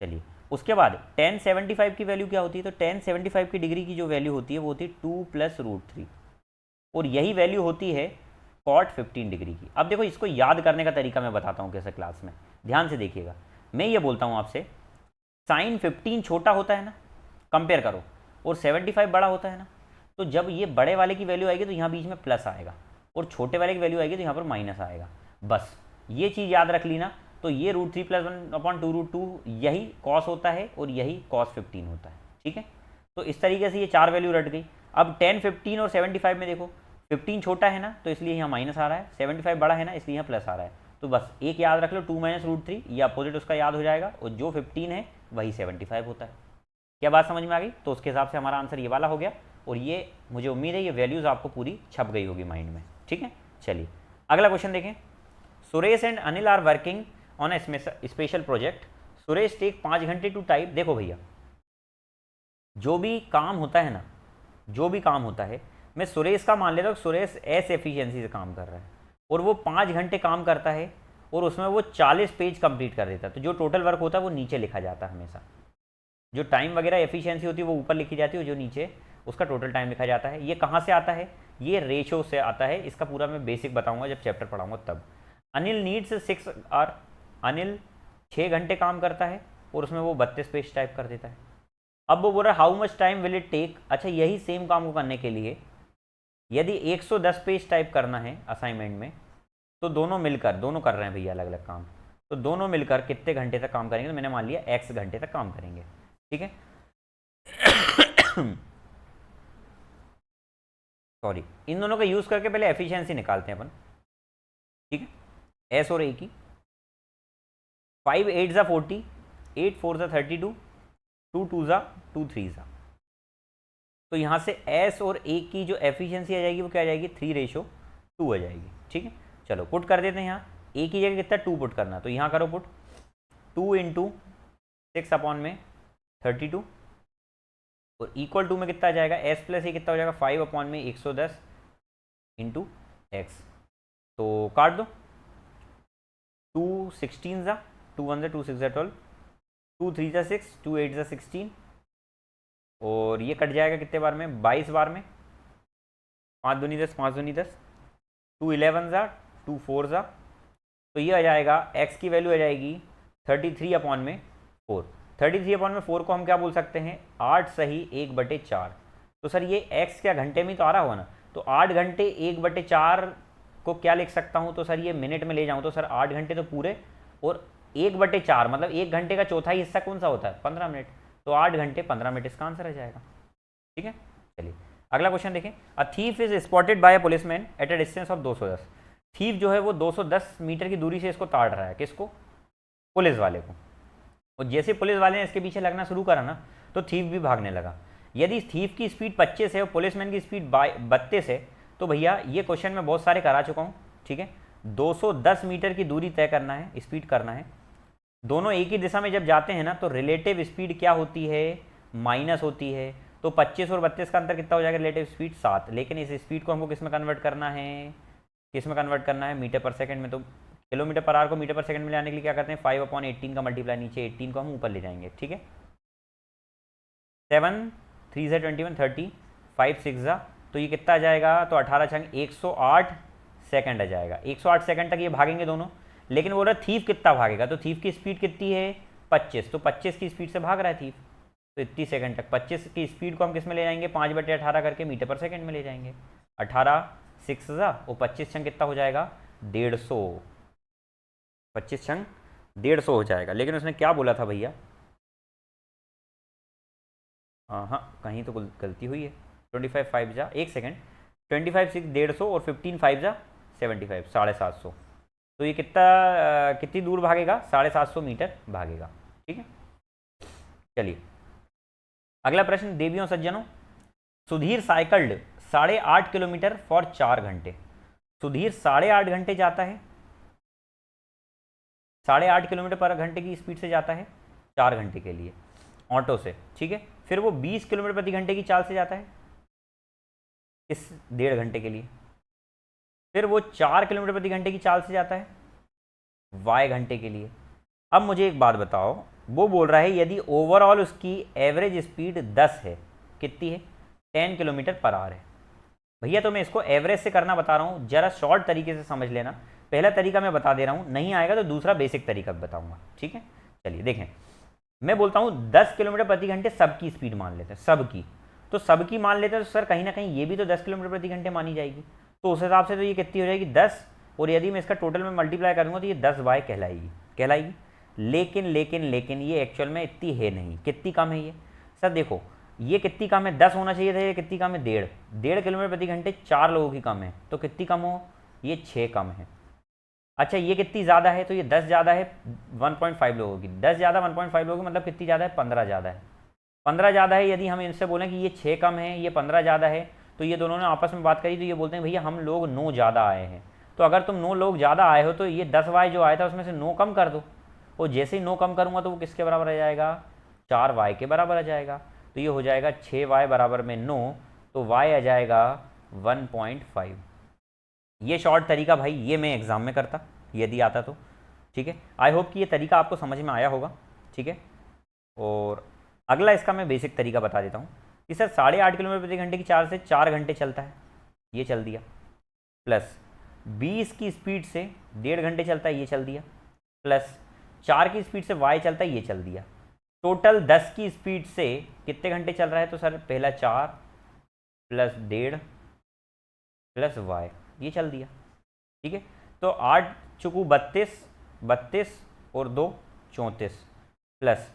S1: चलिए, उसके बाद tan 75 की वैल्यू क्या होती है, तो tan 75 की डिग्री की जो वैल्यू होती है वो होती है 2 + √3, और यही वैल्यू होती है cot 15 डिग्री की। अब देखो, इसको याद करने का तरीका मैं बताता हूँ कैसे क्लास में, ध्यान से देखिएगा। मैं ये बोलता हूँ आपसे, साइन 15 छोटा होता है ना, कंपेयर करो, और 75 बड़ा होता है ना, तो जब ये बड़े वाले की वैल्यू आएगी तो यहाँ बीच में प्लस आएगा, और छोटे वाले की वैल्यू आएगी तो यहाँ पर माइनस आएगा। बस ये चीज़ याद रख ली ना, तो ये √3 + 1/2√2 यही कॉस होता है, और यही cos 15 होता है, ठीक है। तो इस तरीके से ये 4 वैल्यू रट गई। अब 10 15 और 75 में देखो, 15 छोटा है ना तो इसलिए यहाँ माइनस आ रहा है, 75 बड़ा है ना इसलिए यहाँ प्लस आ रहा है। तो बस एक याद रख लो, 2 - √3, ये अपोजिट उसका याद हो जाएगा, और जो 15 है वही 75 होता है। क्या बात समझ में आ गई? तो उसके हिसाब से हमारा आंसर ये वाला हो गया, और ये मुझे उम्मीद है ये वैल्यूज़ आपको पूरी छप गई होगी माइंड में, ठीक है। चलिए, अगला क्वेश्चन देखें। Suresh and Anil are working on a special project. Suresh take 5 घंटे टू टाइप। देखो भैया, जो भी काम होता है ना, जो भी काम होता है, मैं सुरेश का मान लेता हूँ, सुरेश एस एफिशिएंसी से काम कर रहा है, और वो 5 घंटे काम करता है, और उसमें वो 40 पेज कंप्लीट कर देता है। तो जो टोटल वर्क होता है वो नीचे लिखा जाता है हमेशा, जो टाइम वगैरह एफिशिएंसी होती है वो ऊपर लिखी जाती है, और जो नीचे उसका टोटल टाइम लिखा जाता है। ये कहाँ से आता है? ये रेशो से आता है। इसका पूरा मैं बेसिक बताऊंगा जब चैप्टर पढ़ाऊंगा तब। Anil needs 6 our. अनिल 6 घंटे काम करता है, और उसमें वो 32 पेज टाइप कर देता है। अब वो बोल रहा है how much time will it take. अच्छा, यही सेम काम को करने के लिए यदि 110 पेज टाइप करना है असाइनमेंट में, तो दोनों मिलकर, दोनों कर रहे हैं भैया अलग अलग काम, तो दोनों मिलकर कितने घंटे तक काम करेंगे? तो मैंने मान लिया x घंटे तक काम करेंगे, ठीक है। सॉरी, इन दोनों का यूज करके पहले एफिशिएंसी निकालते हैं अपन, ठीक है। एस और ए की, 5 8 ज़ा 40, 8 4 ज़ा 32, 2 2 ज़ा 2 3 ज़ा। तो यहाँ से एस और ए की जो एफिशिएंसी आ जाएगी वो क्या आ जाएगी? 3:2 आ जाएगी, ठीक है। चलो पुट कर देते हैं। यहाँ ए की जगह कितना 2 पुट करना, तो यहाँ करो पुट, 2 × 6 अपॉन में 32, और इक्वल टू में कितना आ जाएगा, एस प्लस ये कितना हो जाएगा 5/110 इंटू एक्स। तो काट दो, 2 16 ज़ा 2 1 2 6 12, 2 3 ज़ा 6, 2 8 ज़ा 16, और ये कट जाएगा कितने बार में, 22 बार में, 5 दूनी 10, 5 दूनी 10, 2 11 ज़ा 2 4 ज़ा, तो ये आ जाएगा x की वैल्यू आ जाएगी 33/4। 33/4 को हम क्या बोल सकते हैं, 8 सही 1/4। तो सर ये x क्या घंटे में तो आ रहा होगा ना, तो 8 घंटे 1/4 को क्या लिख सकता हूँ, तो सर ये मिनट में ले जाऊँ तो सर 8 घंटे तो पूरे, और 1/4 मतलब 1 घंटे का चौथाई हिस्सा कौन सा होता है, 15 मिनट, तो 8 घंटे 15 मिनट इसका आंसर आ जाएगा। ठीक है, चलिए अगला क्वेश्चन देखें। A thief is spotted by a policeman at a distance of 210। Thief जो है वो 210 मीटर की दूरी से इसको ताड़ रहा है, किसको, पुलिस वाले को, और जैसे पुलिस वाले ने इसके पीछे लगना शुरू करा ना तो थीफ भी भागने लगा। यदि थीफ की स्पीड 25 है और पुलिसमैन की स्पीड 32 है, तो भैया ये क्वेश्चन मैं बहुत सारे करा चुका हूँ, ठीक है, 210 मीटर की दूरी तय करना है, स्पीड करना है, दोनों एक ही दिशा में जब जाते हैं ना तो रिलेटिव स्पीड क्या होती है, माइनस होती है, तो 25 और 32 का अंतर कितना हो जाएगा, रिलेटिव स्पीड 7, लेकिन इस स्पीड को हमको किस में कन्वर्ट करना है, किस में कन्वर्ट करना है, मीटर पर सेकंड में, तो किलोमीटर पर आवर को मीटर पर सेकंड में लाने के लिए क्या करते हैं, 5/18 का मल्टीप्लाई, नीचे 18 को हम ऊपर ले जाएंगे, ठीक है, 7 3 से 21 30, 5 6 जा, तो ये कितना आ जाएगा, तो 18 छंग 108 सेकंड आ जाएगा, 108 सेकंड तक ये भागेंगे दोनों, लेकिन बोल रहा थीफ कितना भागेगा, तो थीफ की स्पीड कितनी है 25, तो 25 की स्पीड से भाग रहा है थीफ, तो इतनी सेकंड तक 25 की स्पीड को हम किस में ले जाएंगे, 5/18 करके मीटर पर सेकंड में ले जाएंगे, 18 6 जा और 25 छंग कितना हो जाएगा 150, 25 छंग 150 हो जाएगा। लेकिन उसने क्या बोला था भैया, हाँ कहीं तो गलती हुई है, 25 5 जा, एक सेकेंड, 25 6 150 और 15 5 जा 75, 750, तो ये कितनी दूर भागेगा, 750 मीटर भागेगा, ठीक है। चलिए अगला प्रश्न, देवियों सज्जनों, सुधीर साइकिल्ड 8.5 किलोमीटर फॉर 4 घंटे। सुधीर 8.5 घंटे जाता है, 8.5 किलोमीटर पर घंटे की स्पीड से जाता है 4 घंटे के लिए ऑटो से, ठीक है, फिर वो 20 किलोमीटर प्रति घंटे की चाल से जाता है इस 1.5 घंटे के लिए, फिर वो 4 किलोमीटर प्रति घंटे की चाल से जाता है y घंटे के लिए। अब मुझे एक बात बताओ, वो बोल रहा है यदि ओवरऑल उसकी एवरेज स्पीड 10 है, कितनी है, 10 किलोमीटर पर आवर है। भैया तो मैं इसको एवरेज से करना बता रहा हूँ, जरा शॉर्ट तरीके से समझ लेना, पहला तरीका मैं बता दे रहा हूँ, नहीं आएगा तो दूसरा बेसिक तरीका बताऊंगा, ठीक है। चलिए देखें, मैं बोलता हूँ 10 किलोमीटर प्रति घंटे सबकी स्पीड मान लेते हैं, सबकी, तो सबकी मान लेते हैं तो सर कहीं ना कहीं ये भी तो 10 किलोमीटर प्रति घंटे मानी जाएगी, तो उस हिसाब से तो ये कितनी हो जाएगी 10, और यदि मैं इसका टोटल में मल्टीप्लाई करूँगा तो ये 10y कहलाएगी। लेकिन ये एक्चुअल में इतनी है नहीं, कितनी कम है ये, सर देखो ये कितनी कम है, 10 होना चाहिए था, ये कितनी कम है 1.5 किलोमीटर प्रति घंटे 4 लोगों की कम है, तो कितनी कम हो, ये 6 कम है। अच्छा ये कितनी ज़्यादा है, तो ये 10 ज़्यादा है 1.5 लोगों की, 10 ज़्यादा 1.5 लोगों की मतलब कितनी ज़्यादा है, 15 ज़्यादा है, 15 ज़्यादा है। यदि हम इनसे बोलें कि ये 6 कम है, ये 15 ज़्यादा है, तो ये दोनों ने आपस में बात करी तो ये बोलते हैं भैया हम लोग 9 ज़्यादा आए हैं, तो अगर तुम 9 लोग ज़्यादा आए हो तो ये 10y जो आया था उसमें से 9 कम कर दो, और जैसे ही 9 कम करूँगा तो वो किसके बराबर आ जाएगा, 4y के बराबर आ जाएगा, तो ये हो जाएगा 6y बराबर में 9, तो y आ जाएगा 1.5। ये शॉर्ट तरीका भाई ये मैं एग्ज़ाम में करता यदि आता तो, ठीक है। आई होप कि ये तरीका आपको समझ में आया होगा, ठीक है। और अगला इसका मैं बेसिक तरीका बता देता हूँ कि सर 8.5 किलोमीटर प्रति घंटे की चाल से 4 घंटे चलता है, ये चल दिया, प्लस 20 की स्पीड से 1.5 घंटे चलता है, ये चल दिया, प्लस 4 की स्पीड से y चलता है, ये चल दिया, टोटल 10 की स्पीड से कितने घंटे चल रहा है, तो सर पहला 4 प्लस 1.5 प्लस y, ये चल दिया, ठीक है। तो 8 चुकू 32 और 2 34, प्लस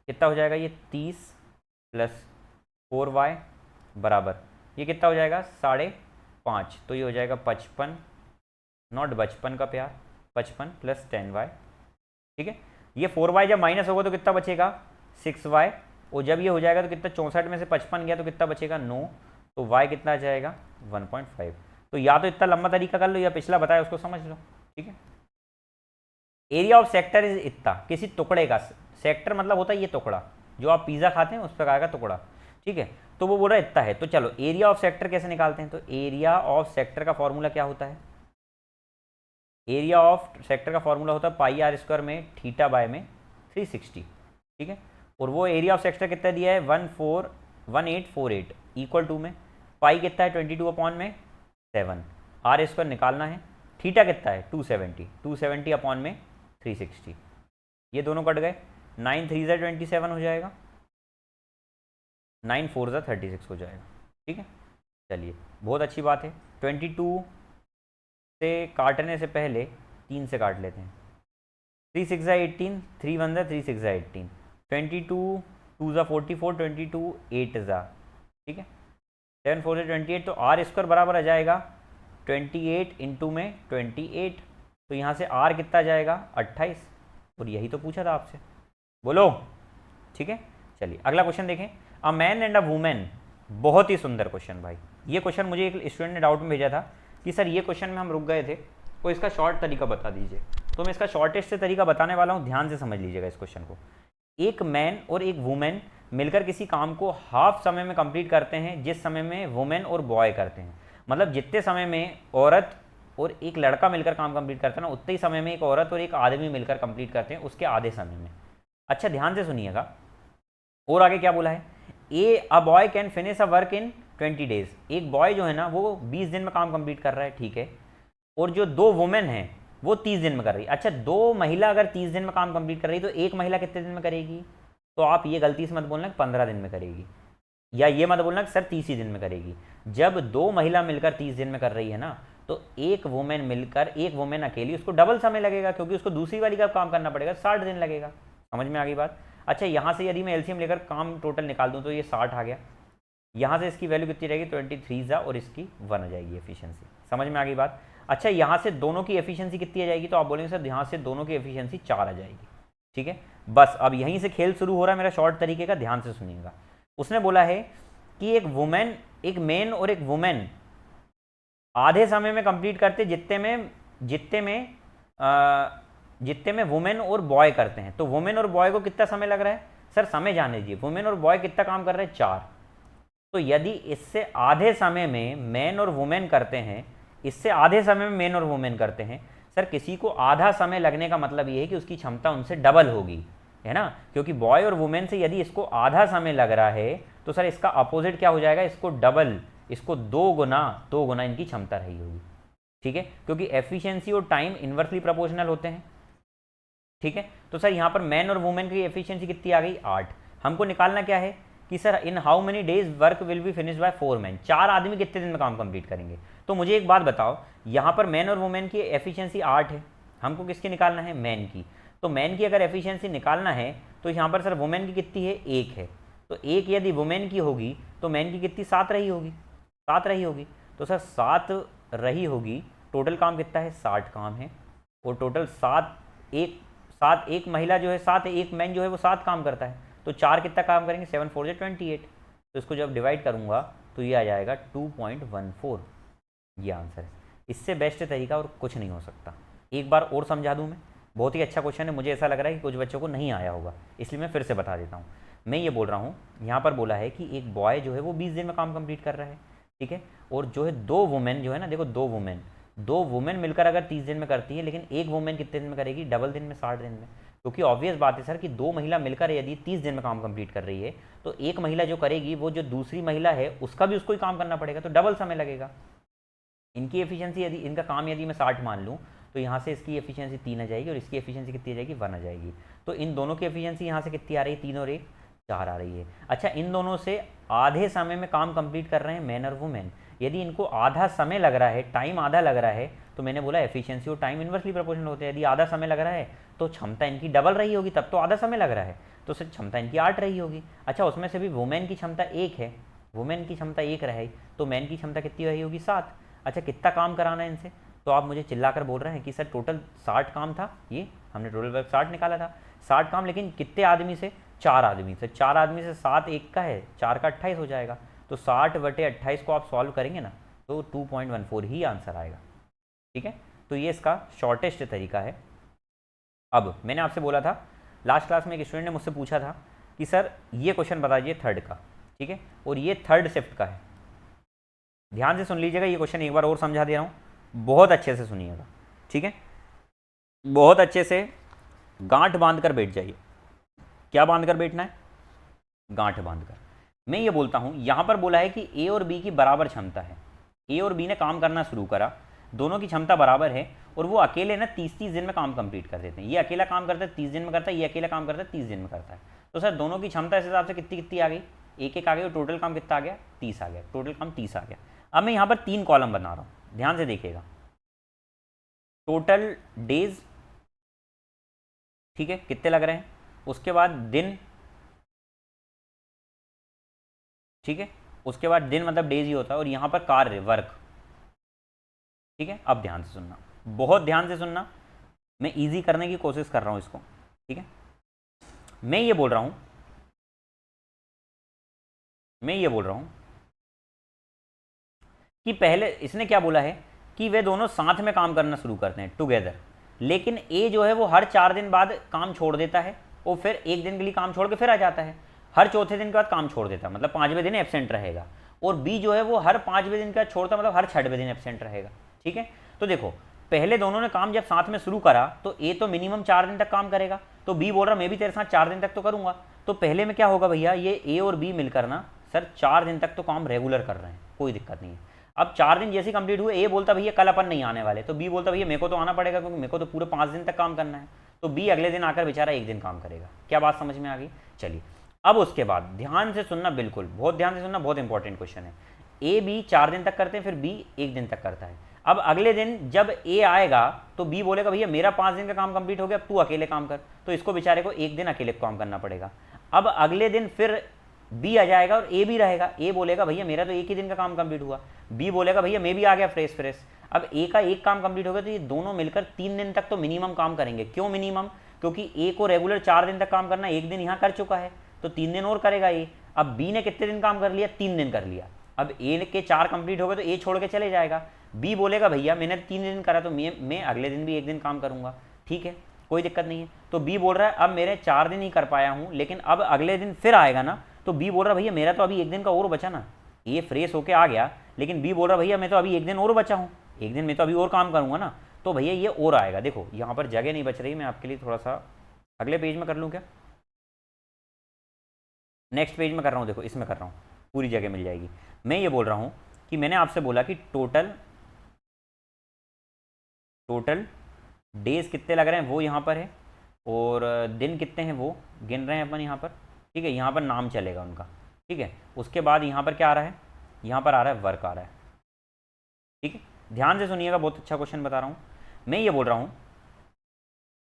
S1: कितना हो जाएगा ये 30 प्लस 4y बराबर ये कितना हो जाएगा 5.5, तो ये हो जाएगा 55, नॉट बचपन का प्यार, 55 प्लस 10y, ठीक है। ये 4y जब माइनस होगा तो कितना बचेगा 6y, और जब ये हो जाएगा तो कितना 64 में से 55 गया तो कितना बचेगा 9, तो y कितना आ जाएगा 1.5। तो या तो इतना लंबा तरीका कर लो या पिछला बताया उसको समझ लो, ठीक है। एरिया ऑफ सेक्टर इज इतना, किसी टुकड़े का, सेक्टर मतलब होता है ये टुकड़ा जो आप पिज़्ज़ा खाते हैं उस प्रकार का टुकड़ा, ठीक है, तो वो बोल रहा है इतना है। तो चलो एरिया ऑफ सेक्टर कैसे निकालते हैं, तो एरिया ऑफ सेक्टर का फॉर्मूला क्या होता है, एरिया ऑफ सेक्टर का फॉर्मूला होता है पाई आर स्क्वायर में थीटा बाय में 360, ठीक है। और वो एरिया ऑफ सेक्टर कितना दिया है 1848 इक्वल टू में पाई कितना है 22 अपॉन में 7, आर स्क्वायर निकालना है, थीटा कितना है 270 अपॉन में 360, ये दोनों कट गए, 9 3 27 हो जाएगा, 9 4 36 हो जाएगा, ठीक है। चलिए बहुत अच्छी बात है, 22 से काटने से पहले 3 से काट लेते हैं, 3 6 18, 3 1 3 6 18, 22 2 44, 22 8 ठीक है, 7 4 28, तो आर स्क्वायर बराबर आ जाएगा 28 इंटू में 28, तो यहाँ से आर कितना जाएगा 28, और यही तो पूछा था आपसे, बोलो, ठीक है। चलिए अगला क्वेश्चन देखें, a man and a women, बहुत ही सुंदर क्वेश्चन भाई, ये क्वेश्चन मुझे एक स्टूडेंट ने डाउट में भेजा था कि सर ये क्वेश्चन में हम रुक गए थे, तो इसका शॉर्ट तरीका बता दीजिए, तो मैं इसका शॉर्टेस्ट से तरीका बताने वाला हूँ, ध्यान से समझ लीजिएगा इस क्वेश्चन को। एक मैन और एक वुमेन मिलकर किसी काम को हाफ समय में कंप्लीट करते हैं जिस समय में वुमेन और बॉय करते हैं, मतलब जितने समय में औरत और एक लड़का मिलकर काम कंप्लीट करते हैं ना, उतने ही समय में एक औरत और एक आदमी मिलकर कंप्लीट करते हैं उसके आधे समय में। अच्छा ध्यान से सुनिएगा, और आगे क्या बोला है, a boy can finish a work in 20 days, एक बॉय जो है ना वो 20 दिन में काम कंप्लीट कर रहा है, ठीक है, और जो दो वुमेन हैं वो 30 दिन में कर रही है। अच्छा दो महिला अगर 30 दिन में काम कंप्लीट कर रही है तो एक महिला कितने दिन में करेगी, तो आप ये गलती से मत बोलना कि 15 दिन में करेगी, या ये मत बोलना कि सर 30 ही दिन में करेगी। जब दो महिला मिलकर 30 दिन में कर रही है ना, तो एक वुमेन मिलकर, एक वुमेन अकेली, उसको डबल समय लगेगा, क्योंकि उसको दूसरी वाली का काम करना पड़ेगा, 60 दिन लगेगा। समझ में आ गई बात। अच्छा यहाँ से यदि मैं एलसीएम लेकर काम टोटल निकाल दूँ तो ये 60 आ गया, यहाँ से इसकी वैल्यू कितनी रहेगी 23 और इसकी 1 आ जाएगी एफिशिएंसी। समझ में आ गई बात। अच्छा यहाँ से दोनों की एफिशिएंसी कितनी आ जाएगी, तो आप बोलेंगे सर यहाँ से दोनों की एफिशिएंसी 4 आ जाएगी, ठीक है। बस अब यहीं से खेल शुरू हो रहा है मेरा शॉर्ट तरीके का, ध्यान से सुनिएगा। उसने बोला है कि एक वुमेन, एक मैन और एक वुमेन आधे समय में कंप्लीट करते जितने में वुमेन और बॉय करते हैं। तो वुमेन और बॉय को कितना समय लग रहा है, सर समय जाने दीजिए, वुमेन और बॉय कितना काम कर रहे हैं 4, तो यदि इससे आधे समय में मैन और वुमेन करते हैं, इससे आधे समय में मैन और वुमेन करते हैं, सर किसी को आधा समय लगने का मतलब ये है कि उसकी क्षमता उनसे डबल होगी, है ना, क्योंकि बॉय और वुमेन से यदि इसको आधा समय लग रहा है तो सर इसका अपोजिट क्या हो जाएगा, इसको डबल, इसको दो गुना इनकी क्षमता रही होगी, ठीक है, क्योंकि एफिशिएंसी और टाइम इनवर्सली प्रोपोर्शनल होते हैं, ठीक है। तो सर यहाँ पर मैन और वुमेन की एफिशिएंसी कितनी आ गई 8, हमको निकालना क्या है कि sir in how many days work will be finish by 4 man, 4 आदमी कितने दिन में काम कंप्लीट करेंगे। तो मुझे एक बात बताओ, यहाँ पर मैन और वुमेन की एफिशिएंसी 8 है, हमको किसकी निकालना है, मैन की। तो मैन की अगर एफिशिएंसी निकालना है तो यहाँ पर सर वुमेन की कितनी है, 1 है, तो 1 यदि वुमेन की होगी तो मैन की कितनी 7 रही होगी, 7 रही होगी, तो सर 7 रही होगी, टोटल काम कितना है 60 काम है, और टोटल 7 एक महिला जो है 7 एक मैन जो है वो 7 काम करता है, तो 4 कितना काम करेंगे 7 4 28, तो इसको जब डिवाइड करूँगा तो ये आ जाएगा 2.14, ये आंसर है। इससे बेस्ट तरीका और कुछ नहीं हो सकता। एक बार और समझा दूँ मैं, बहुत ही अच्छा क्वेश्चन है, मुझे ऐसा लग रहा है कि कुछ बच्चों को नहीं आया होगा, इसलिए मैं फिर से बता देता हूँ। मैं ये बोल रहा हूँ, यहाँ पर बोला है कि एक बॉय जो है वो 20 दिन में काम कंप्लीट कर रहा है, ठीक है, और जो है दो वुमेन जो है ना, देखो दो वुमेन मिलकर अगर 30 दिन में करती है, लेकिन एक वुमेन कितने दिन में करेगी, डबल दिन में, 60 दिन में, क्योंकि ऑब्वियस बात है सर कि दो महिला मिलकर यदि 30 दिन में काम कंप्लीट कर रही है तो एक महिला जो करेगी वो जो दूसरी महिला है उसका भी उसको ही काम करना पड़ेगा, तो डबल समय लगेगा। इनकी एफिशिएंसी यदि, इनका काम यदि मैं 60 मान लूँ तो यहाँ से इसकी एफिशिएंसी 3 आ जाएगी और इसकी एफिशिएंसी कितनी आ जाएगी 1 आ जाएगी, तो इन दोनों की एफिशिएंसी यहाँ से कितनी आ रही है, 3 और 1 4 आ रही है। अच्छा इन दोनों से आधे समय में काम कंप्लीट कर रहे हैं मैन और वुमेन, यदि इनको आधा समय लग रहा है, टाइम आधा लग रहा है, तो मैंने बोला एफिशिएंसी और टाइम इनवर्सली प्रोपोर्शनल होते हैं, यदि आधा समय लग रहा है तो क्षमता इनकी डबल रही होगी, तब तो आधा समय लग रहा है, तो सर क्षमता इनकी 8 रही होगी। अच्छा उसमें से भी वुमेन की क्षमता 1 है, वुमेन की क्षमता 1 रहे, तो मैन की क्षमता कितनी रही होगी 7। अच्छा कितना काम कराना है इनसे, तो आप मुझे चिल्लाकर बोल रहे हैं कि सर टोटल 60 काम था, ये हमने टोटल वर्क 60 निकाला था, 60 काम, लेकिन कितने आदमी से, 4 आदमी से, 4 आदमी से 7 1 का है, 4 का 28 हो जाएगा, तो 60/28 को आप सॉल्व करेंगे ना तो 2.14 ही आंसर आएगा, ठीक है। तो ये इसका शॉर्टेस्ट तरीका है। अब मैंने आपसे बोला था लास्ट क्लास में, एक स्टूडेंट ने मुझसे पूछा था कि सर ये क्वेश्चन बताइए थर्ड का, ठीक है, और ये थर्ड शिफ्ट का है। ध्यान से सुन लीजिएगा, ये क्वेश्चन एक बार और समझा दे रहा हूँ, बहुत अच्छे से सुनिएगा, ठीक है, बहुत अच्छे से गांठ बांध कर बैठ जाइए। क्या बांध कर बैठना है? गांठ बांध कर। मैं ये बोलता हूँ, यहाँ पर बोला है कि ए और बी की बराबर क्षमता है, ए और बी ने काम करना शुरू करा, दोनों की क्षमता बराबर है, और वो अकेले ना 30-30 दिन में काम कंप्लीट कर देते हैं। ये अकेला काम करता है 30 दिन में करता है, ये अकेला काम करता है 30 दिन में करता है। तो सर दोनों की क्षमता इस हिसाब से कितनी कितनी आ गई? एक एक आ गई, और टोटल काम कितना आ गया? 30 आ गया, टोटल काम 30 आ गया। अब मैं यहाँ पर 3 कॉलम बना रहा हूँ, ध्यान से देखिएगा। टोटल डेज, ठीक है, कितने लग रहे हैं, उसके बाद दिन, ठीक है, उसके बाद दिन मतलब डेज ही होता है, और यहाँ पर कार्य वर्क, ठीक है। अब ध्यान से सुनना, बहुत ध्यान से सुनना, मैं इजी करने की कोशिश कर रहा हूँ इसको, ठीक है। मैं ये बोल रहा हूँ कि पहले इसने क्या बोला है कि वे दोनों साथ में काम करना शुरू करते हैं, टुगेदर, लेकिन ए जो है वो हर 4 दिन बाद काम छोड़ देता है, और फिर एक दिन के लिए काम छोड़ के फिर आ जाता है, हर चौथे दिन के बाद काम छोड़ देता है, मतलब 5वें दिन एब्सेंट रहेगा। और बी जो है वो हर 5वें दिन के बाद छोड़ता, मतलब हर 6वें दिन एब्सेंट रहेगा, ठीक है। तो देखो, पहले दोनों ने काम जब साथ में शुरू करा तो ए तो मिनिमम 4 दिन तक काम करेगा, तो बी बोल रहा मैं भी तेरे साथ 4 दिन तक तो करूंगा। तो पहले में क्या होगा भैया, ये ए और बी मिलकर ना सर 4 दिन तक तो काम रेगुलर कर रहे हैं, कोई दिक्कत नहीं है। अब 4 दिन जैसे कंप्लीट हुए, ए बोलता भैया कल अपन नहीं आने वाले, तो बी बोलता भैया मेरे को तो आना पड़ेगा, क्योंकि मेरे को तो पूरे 5 दिन तक काम करना है। तो बी अगले दिन आकर बेचारा 1 दिन काम करेगा। क्या बात समझ में आ गई? चलिए, अब उसके बाद ध्यान से सुनना, बिल्कुल बहुत ध्यान से सुनना, बहुत इंपॉर्टेंट क्वेश्चन है। ए बी 4 दिन तक करते हैं, फिर बी 1 दिन तक करता है। अब अगले दिन जब ए आएगा तो बी बोलेगा भैया मेरा 5 दिन का काम कंप्लीट हो गया, अब तू अकेले काम कर, तो इसको बेचारे को 1 दिन अकेले काम करना पड़ेगा। अब अगले दिन फिर बी आ जाएगा और ए भी रहेगा, ए बोलेगा भैया मेरा तो 1 ही दिन का काम कंप्लीट हुआ, बी बोलेगा भैया मैं भी आ गया फ्रेश फ्रेश। अब ए का 1 काम कंप्लीट हो गया, तो ये दोनों मिलकर 3 दिन तक तो मिनिमम काम करेंगे। क्यों मिनिमम? क्योंकि ए को रेगुलर 4 दिन तक काम करना, 1 दिन यहाँ कर चुका है, तो 3 दिन और करेगा ए। अब बी ने कितने दिन काम कर लिया? 3 दिन कर लिया। अब ए के 4 कंप्लीट हो गए तो ए छोड़ के चले जाएगा। बी बोलेगा भैया मैंने 3 दिन करा, तो मैं अगले दिन भी 1 दिन काम करूंगा, ठीक है, कोई दिक्कत नहीं है। तो बी बोल रहा है अब मेरे 4 दिन ही कर पाया हूँ, लेकिन अब अगले दिन फिर आएगा ना, तो बी बोल रहा भैया मेरा तो अभी 1 दिन का और बचा ना। ए फ्रेश होके आ गया, लेकिन बी बोल रहा भैया मैं तो अभी 1 दिन और बचा हूँ, 1 दिन में तो अभी और काम करूंगा ना, तो भैया ये और आएगा। देखो यहाँ पर जगह नहीं बच रही, मैं आपके लिए थोड़ा सा अगले पेज में कर लूँ क्या? नेक्स्ट पेज में कर रहा हूँ, देखो इसमें कर रहा हूँ, पूरी जगह मिल जाएगी। मैं ये बोल रहा हूँ कि मैंने आपसे बोला कि टोटल डेज कितने लग रहे हैं वो यहाँ पर है, और दिन कितने हैं वो गिन रहे हैं अपन यहाँ पर, ठीक है, यहाँ पर नाम चलेगा उनका, ठीक है। उसके बाद यहाँ पर क्या आ रहा है? यहाँ पर आ रहा है वर्क आ रहा है, ठीक है। ध्यान से सुनिएगा, बहुत अच्छा क्वेश्चन बता रहा हूँ। मैं ये बोल रहा हूँ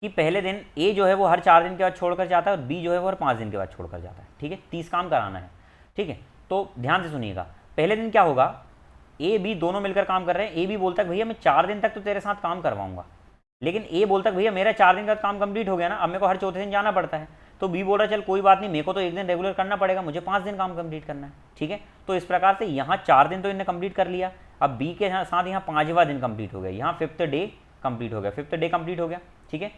S1: कि पहले दिन ए जो है वो हर 4 दिन के बाद छोड़कर जाता है, और बी जो है वो हर 5 दिन के बाद छोड़कर जाता है, ठीक है, 30 काम कराना है, ठीक है। तो ध्यान से सुनिएगा, पहले दिन क्या होगा, ए बी दोनों मिलकर काम कर रहे हैं। ए बी बोलता है भैया मैं 4 दिन तक तो तेरे साथ काम करवाऊंगा, लेकिन ए बोलता है भैया मेरा 4 दिन का काम कंप्लीट हो गया ना, अब मेरे को हर चौथे दिन जाना पड़ता है। तो बी बोल रहा है चल कोई बात नहीं, मेरे को तो 1 दिन रेगुलर करना पड़ेगा, मुझे 5 दिन काम कंप्लीट करना है, ठीक है। तो इस प्रकार से यहाँ 4 दिन तो इन्हें कंप्लीट कर लिया, अब बी के साथ यहाँ 5वां दिन कंप्लीट हो गया, यहाँ 5th डे कंप्लीट हो गया, 5th डे कंप्लीट हो गया, ठीक है।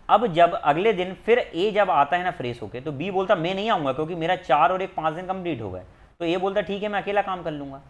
S1: अब जब अगले दिन फिर ए जब आता है ना फ्रेश होके, तो बी बोलता मैं नहीं आऊँगा क्योंकि मेरा 4 और 1 5 दिन कंप्लीट हो गए। तो ए बोलता ठीक है मैं अकेला काम कर लूँगा।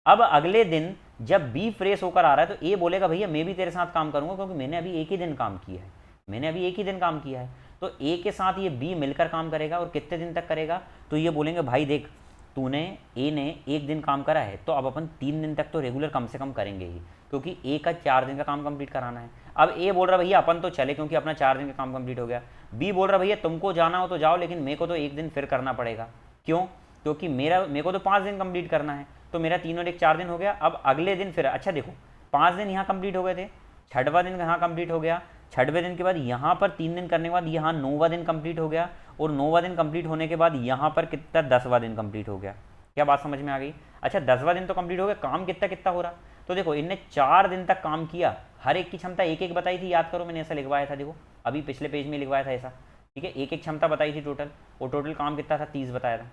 S1: अब अगले दिन जब बी फ्रेश होकर आ रहा है, तो ए बोलेगा भैया मैं भी तेरे साथ काम करूँगा क्योंकि मैंने अभी 1 ही दिन काम किया है, मैंने अभी 1 ही दिन काम किया है। तो ए के साथ ये बी मिलकर काम करेगा, और कितने दिन तक करेगा? तो ये बोलेंगे भाई देख तूने ए ने 1 दिन काम करा है, तो अब अपन 3 दिन तक तो रेगुलर कम से कम करेंगे ही, क्योंकि ए का 4 दिन का काम कंप्लीट कराना है। अब ए बोल रहा भैया अपन तो चले क्योंकि अपना 4 दिन का काम कंप्लीट हो गया। बी बोल रहा भैया तुमको जाना हो तो जाओ, लेकिन मेरे को तो 1 दिन फिर करना पड़ेगा। क्यों? क्योंकि मेरे को तो 5 दिन कंप्लीट करना है, तो मेरा 3 और 1 4 दिन हो गया। अब अगले दिन फिर, अच्छा देखो 5 दिन यहाँ कंप्लीट हो गए थे, 6वां दिन यहाँ कंप्लीट हो गया, 6वें दिन के बाद यहाँ पर 3 दिन करने के बाद यहाँ 9वां दिन कंप्लीट हो गया, और 9वां दिन कंप्लीट होने के बाद यहाँ पर कितना 10वां दिन कंप्लीट हो गया। क्या बात समझ में आ गई? अच्छा 10वां दिन तो कंप्लीट हो गया, काम कितना कितना हो रहा? तो देखो इनने 4 दिन तक काम किया, हर एक की क्षमता एक एक बताई थी, याद करो मैंने ऐसा लिखवाया था, देखो अभी पिछले पेज में लिखवाया था ऐसा, ठीक है, एक एक क्षमता बताई थी टोटल, और टोटल काम कितना था 30 बताया था।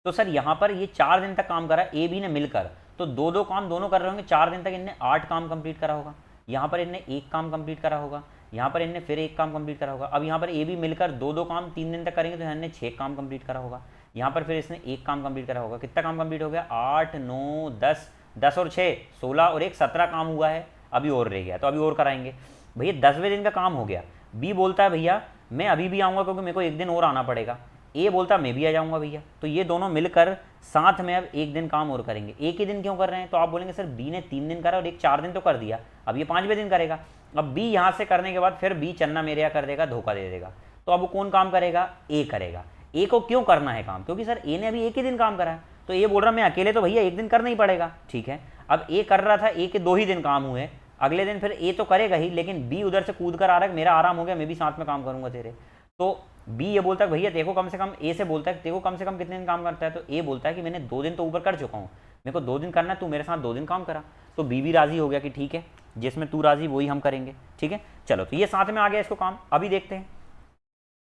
S1: तो सर यहाँ पर ये 4 दिन तक काम करा ए बी ने मिलकर, तो 2-2 काम दोनों कर रहे होंगे, 4 दिन तक इनने 8 काम कंप्लीट करा होगा, यहाँ पर इनने 1 काम कंप्लीट करा होगा, यहाँ पर इनने फिर 1 काम कंप्लीट करा होगा। अब यहाँ पर ए बी मिलकर 2-2 काम 3 दिन तक करेंगे, तो इन्होंने 6 काम कंप्लीट करा होगा। यहाँ पर फिर इसने एक काम कंप्लीट करा होगा, कितना काम कंप्लीट हो गया, 8 9 10, 10 और 6 16 और 1 17 काम हुआ है, अभी और रह गया तो अभी और कराएंगे। भैया 10वें दिन का काम हो गया। बी बोलता है भैया मैं अभी भी आऊँगा क्योंकि मेरे को एक दिन और आना पड़ेगा। ए बोलता मैं भी आ जाऊँगा भैया। तो ये दोनों मिलकर साथ में अब एक दिन काम और करेंगे। एक ही दिन क्यों कर रहे हैं, तो आप बोलेंगे सर बी ने 3 दिन करा और एक 4 दिन तो कर दिया, अब ये 5वें दिन करेगा। अब बी यहाँ से करने के बाद फिर बी चन्ना मेरे यहाँ कर देगा, धोखा दे देगा। तो अब कौन काम करेगा, ए करेगा। ए को क्यों करना है काम, क्योंकि सर ए ने अभी एक ही दिन काम करा है। तो ए बोल रहा मैं अकेले तो भैया एक दिन करना ही पड़ेगा, ठीक है। अब ए कर रहा था, ए के 2 ही दिन काम हुए, अगले दिन फिर ए तो करेगा ही, लेकिन बी उधर से कूद कर आ रहा है, मेरा आराम हो गया, मैं भी साथ में काम करूंगा तेरे। तो बी ये बोलता है भैया देखो कम से कम, ए से बोलता है देखो कम से कम कितने दिन काम करता है। तो ए बोलता है कि मैंने 2 दिन तो ऊपर कर चुका हूँ, मेरे को 2 दिन करना है, तू मेरे साथ 2 दिन काम करा। तो बी भी राजी हो गया कि ठीक है, जिसमें तू राजी वही हम करेंगे, ठीक है। चलो तो ये साथ में आ गया इसको काम। अभी देखते हैं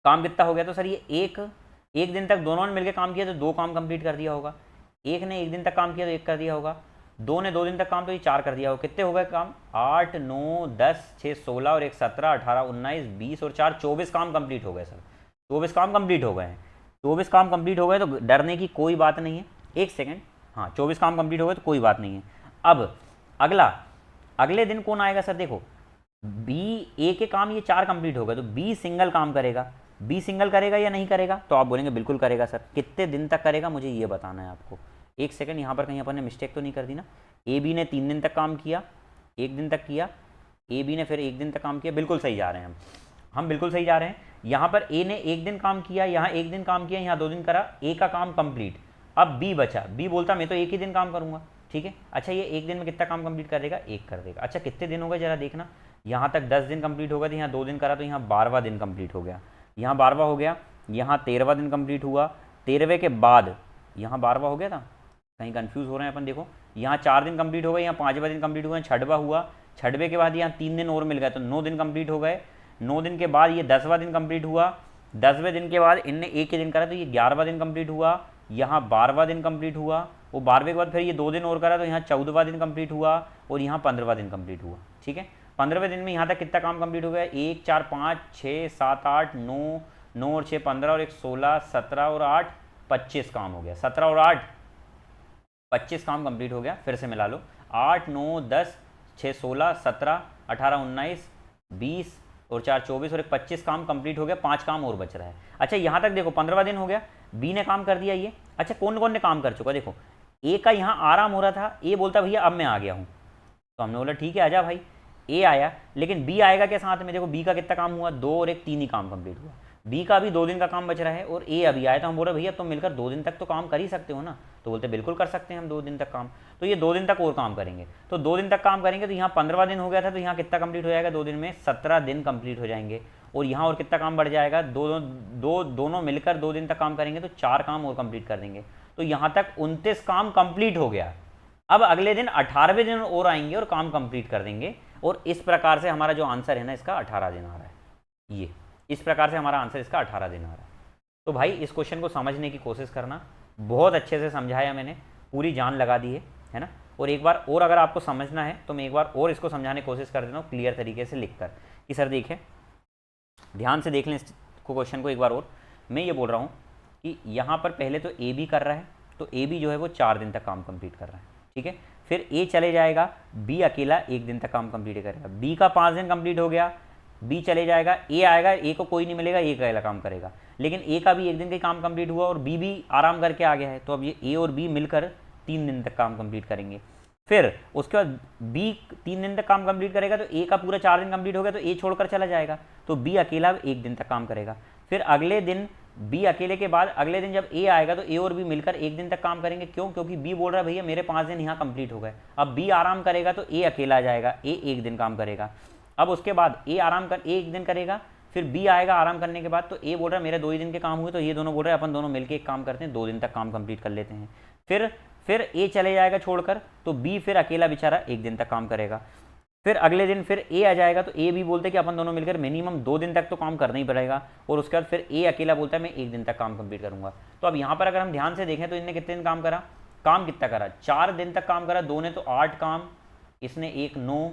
S1: काम कितना हो गया। तो सर ये एक दिन तक दोनों ने मिलकर काम किया तो 2 काम कंप्लीट कर दिया होगा। एक ने एक दिन तक काम किया तो 1 कर दिया होगा। 2 ने 2 दिन तक काम तो ये 4 कर दिया होगा। कितने हो गए काम, 8 9 10 6 16 और 1 17 18 19 20 और 4 24 काम कंप्लीट हो गए सर। 24 काम कंप्लीट हो गए हैं। 24 काम कंप्लीट हो गए तो डरने की कोई बात नहीं है। एक सेकेंड, हाँ 24 काम कंप्लीट हो गए तो कोई बात नहीं है। अब अगले दिन कौन आएगा सर, देखो बी, ए के काम ये 4 कंप्लीट हो गए तो बी सिंगल काम करेगा। बी सिंगल करेगा या नहीं करेगा, तो आप बोलेंगे बिल्कुल करेगा सर। कितने दिन तक करेगा मुझे ये बताना है आपको। एक सेकंड, यहाँ पर कहीं अपन ने मिस्टेक तो नहीं कर दी ना। ए बी ने 3 दिन तक काम किया, 1 दिन तक किया, ए बी ने फिर 1 दिन तक काम किया, बिल्कुल सही जा रहे हैं हम बिल्कुल सही जा रहे हैं। यहाँ पर ए ने 1 दिन काम किया, यहाँ 1 दिन काम किया, यहाँ 2 दिन करा, ए का काम कंप्लीट। अब बी बचा, बी बोलता मैं तो 1 ही दिन काम करूँगा, ठीक है। अच्छा ये 1 दिन में कितना काम कंप्लीट कर देगा, 1 कर देगा। अच्छा कितने दिन हो गए जरा देखना, यहाँ तक 10 दिन कंप्लीट हो गए थे, यहाँ 2 दिन करा तो यहाँ 12वां दिन कंप्लीट हो गया, यहाँ 12वां हो गया, यहाँ 13वां दिन कंप्लीट हुआ, 13वें के बाद यहाँ 12वां हो गया था, कहीं कंफ्यूज हो रहे हैं अपन। देखो यहाँ 4 दिन कंप्लीट हो गए, यहाँ 5वां दिन कंप्लीट हुआ, 6वां हुआ, 6वें के बाद यहाँ 3 दिन और मिल गए तो 9 दिन कंप्लीट हो गए। 9 दिन के बाद ये 10वां दिन कंप्लीट हुआ, 10वें दिन के बाद इनने एक ही दिन करा तो ये 11वां दिन कंप्लीट हुआ, यहाँ 12वां दिन कंप्लीट हुआ, वो 12वें के बाद फिर ये 2 दिन और करा तो यहाँ 14वां दिन कंप्लीट हुआ और यहाँ 15वां दिन कंप्लीट हुआ, ठीक है। 15वें दिन में यहाँ तक कितना काम कंप्लीट हो गया, 1 4 5 6 7 8 9, 9 और 6 15 और 1 16 17 और 8 25 काम हो गया। 17 और 8 25 काम कंप्लीट हो गया। फिर से मिला लो, 8 9 10 6 16 17 18 19 20 और 4 24 और 1 25 काम कंप्लीट हो गया। 5 काम और बच रहा है। अच्छा यहाँ तक देखो 15वां दिन हो गया, बी ने काम कर दिया ये। अच्छा कौन कौन ने काम कर चुका, देखो ए का यहाँ आराम हो रहा था, ए बोलता भैया अब मैं आ गया हूँ, तो हमने बोला ठीक है आजा भाई। ए आया, लेकिन बी आएगा क्या साथ में, देखो बी का कितना काम हुआ, 2 और 1 3 ही काम कंप्लीट हुआ। बी का अभी 2 दिन का काम बच रहा है और ए अभी आया, तो हम बोल रहे भैया तुम मिलकर 2 दिन तक तो काम कर ही सकते हो ना, तो बोलते बिल्कुल कर सकते हैं हम 2 दिन तक काम। तो ये 2 दिन तक और काम करेंगे, तो 2 दिन तक काम करेंगे तो यहाँ 15वां दिन हो गया था, तो यहाँ कितना कंप्लीट हो जाएगा 2 दिन में, 17 दिन कंप्लीट हो जाएंगे। और यहाँ और कितना काम बढ़ जाएगा, दोनों मिलकर 2 दिन तक काम करेंगे तो 4 काम और कंप्लीट कर देंगे। तो यहाँ तक 29 काम कंप्लीट हो गया। अब अगले दिन 18वें दिन और आएंगे और काम कंप्लीट कर देंगे। और इस प्रकार से हमारा जो आंसर है ना इसका 18 दिन आ रहा है। ये इस प्रकार से हमारा आंसर इसका 18 दिन आ रहा है। तो भाई इस क्वेश्चन को समझने की कोशिश करना, बहुत अच्छे से समझाया मैंने, पूरी जान लगा दी है ना। और एक बार और अगर आपको समझना है तो मैं एक बार और इसको समझाने की कोशिश कर देता हूँ क्लियर तरीके से लिखकर कि सर देखिए ध्यान से देख लें इस क्वेश्चन को एक बार और। मैं ये बोल रहा हूँ कि यहाँ पर पहले तो ए बी कर रहा है, तो ए बी जो है वो 4 दिन तक काम कंप्लीट कर रहा है, ठीक है। फिर ए चले जाएगा, बी अकेला 1 दिन तक काम कंप्लीट करेगा, बी का 5 दिन कंप्लीट हो गया, बी चले जाएगा, ए आएगा, ए को कोई नहीं मिलेगा, ए अकेला काम करेगा। लेकिन ए का भी 1 दिन का काम कंप्लीट हुआ और बी भी आराम करके आ गया है, तो अब ये ए और बी मिलकर 3 दिन तक काम कंप्लीट करेंगे। फिर उसके बाद बी 3 दिन तक काम कंप्लीट करेगा, तो ए का पूरा 4 दिन कंप्लीट हो गया, तो ए छोड़कर चला जाएगा, तो बी अकेला 1 दिन तक काम करेगा। फिर अगले दिन बी अकेले के बाद अगले दिन जब ए आएगा तो ए और बी मिलकर 1 दिन तक काम करेंगे। क्यों, क्योंकि बी बोल रहा है भैया मेरे 5 दिन यहाँ कंप्लीट हो गए। अब बी आराम करेगा तो ए अकेला आ जाएगा, ए 1 दिन काम करेगा। अब उसके बाद ए 1 दिन करेगा, फिर बी आएगा आराम करने के बाद, तो ए बोल रहा है मेरे 2 ही दिन के काम हुए, तो ये दोनों बोल रहे हैं अपन दोनों मिलकर एक काम करते हैं, 2 दिन तक काम कंप्लीट कर लेते हैं। फिर ए चले जाएगा छोड़कर, तो बी फिर अकेला बेचारा 1 दिन तक काम करेगा। फिर अगले दिन फिर ए आ जाएगा, तो ए भी बोलते हैं कि अपन दोनों मिलकर मिनिमम 2 दिन तक तो काम करना ही पड़ेगा। और उसके बाद फिर ए अकेला बोलता है मैं 1 दिन तक काम कंप्लीट करूंगा। तो अब यहाँ पर अगर हम ध्यान से देखें तो इनने कितने दिन काम करा, काम कितना करा, 4 दिन तक काम करा, 2 ने तो 8 काम, इसने 1 9,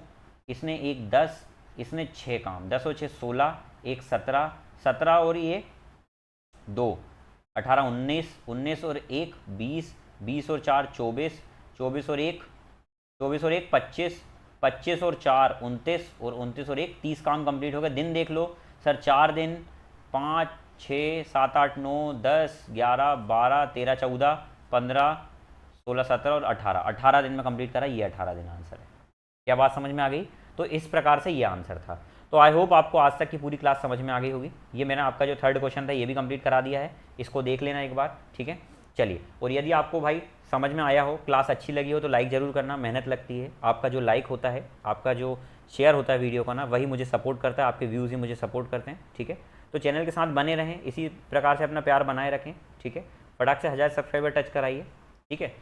S1: इसने 1 10, इसने 6 काम, 10 और 6 16, 1 17, 17 और ये 2 18 19, 19 और 1 20, 20 और 4 24, 24 और 1 25, 25 और 4 29 और 29 और 1 30 काम कंप्लीट हो गए। दिन देख लो सर, 4 दिन, 5 6 7 8 9 10 11 12 13 14 15 16 17 और 18 दिन में कंप्लीट करा। ये 18 दिन आंसर है। क्या बात समझ में आ गई? तो इस प्रकार से ये आंसर था। तो आई होप आपको आज तक की पूरी क्लास समझ में आ गई होगी। ये मैंने आपका जो थर्ड क्वेश्चन था ये भी कंप्लीट करा दिया है, इसको देख लेना एक बार, ठीक है। चलिए, और यदि आपको भाई समझ में आया हो, क्लास अच्छी लगी हो तो लाइक ज़रूर करना, मेहनत लगती है। आपका जो लाइक होता है, आपका जो शेयर होता है वीडियो का ना, वही मुझे सपोर्ट करता है, आपके व्यूज़ ही मुझे सपोर्ट करते हैं, ठीक है। तो चैनल के साथ बने रहें, इसी प्रकार से अपना प्यार बनाए रखें, ठीक है। फटाक से 1000 सब्सक्राइबर टच कराइए, ठीक है।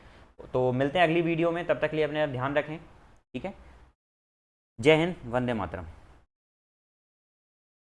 S1: तो मिलते हैं अगली वीडियो में, तब तक के लिए अपने ध्यान रखें, ठीक है। जय हिंद, वंदे मातरम।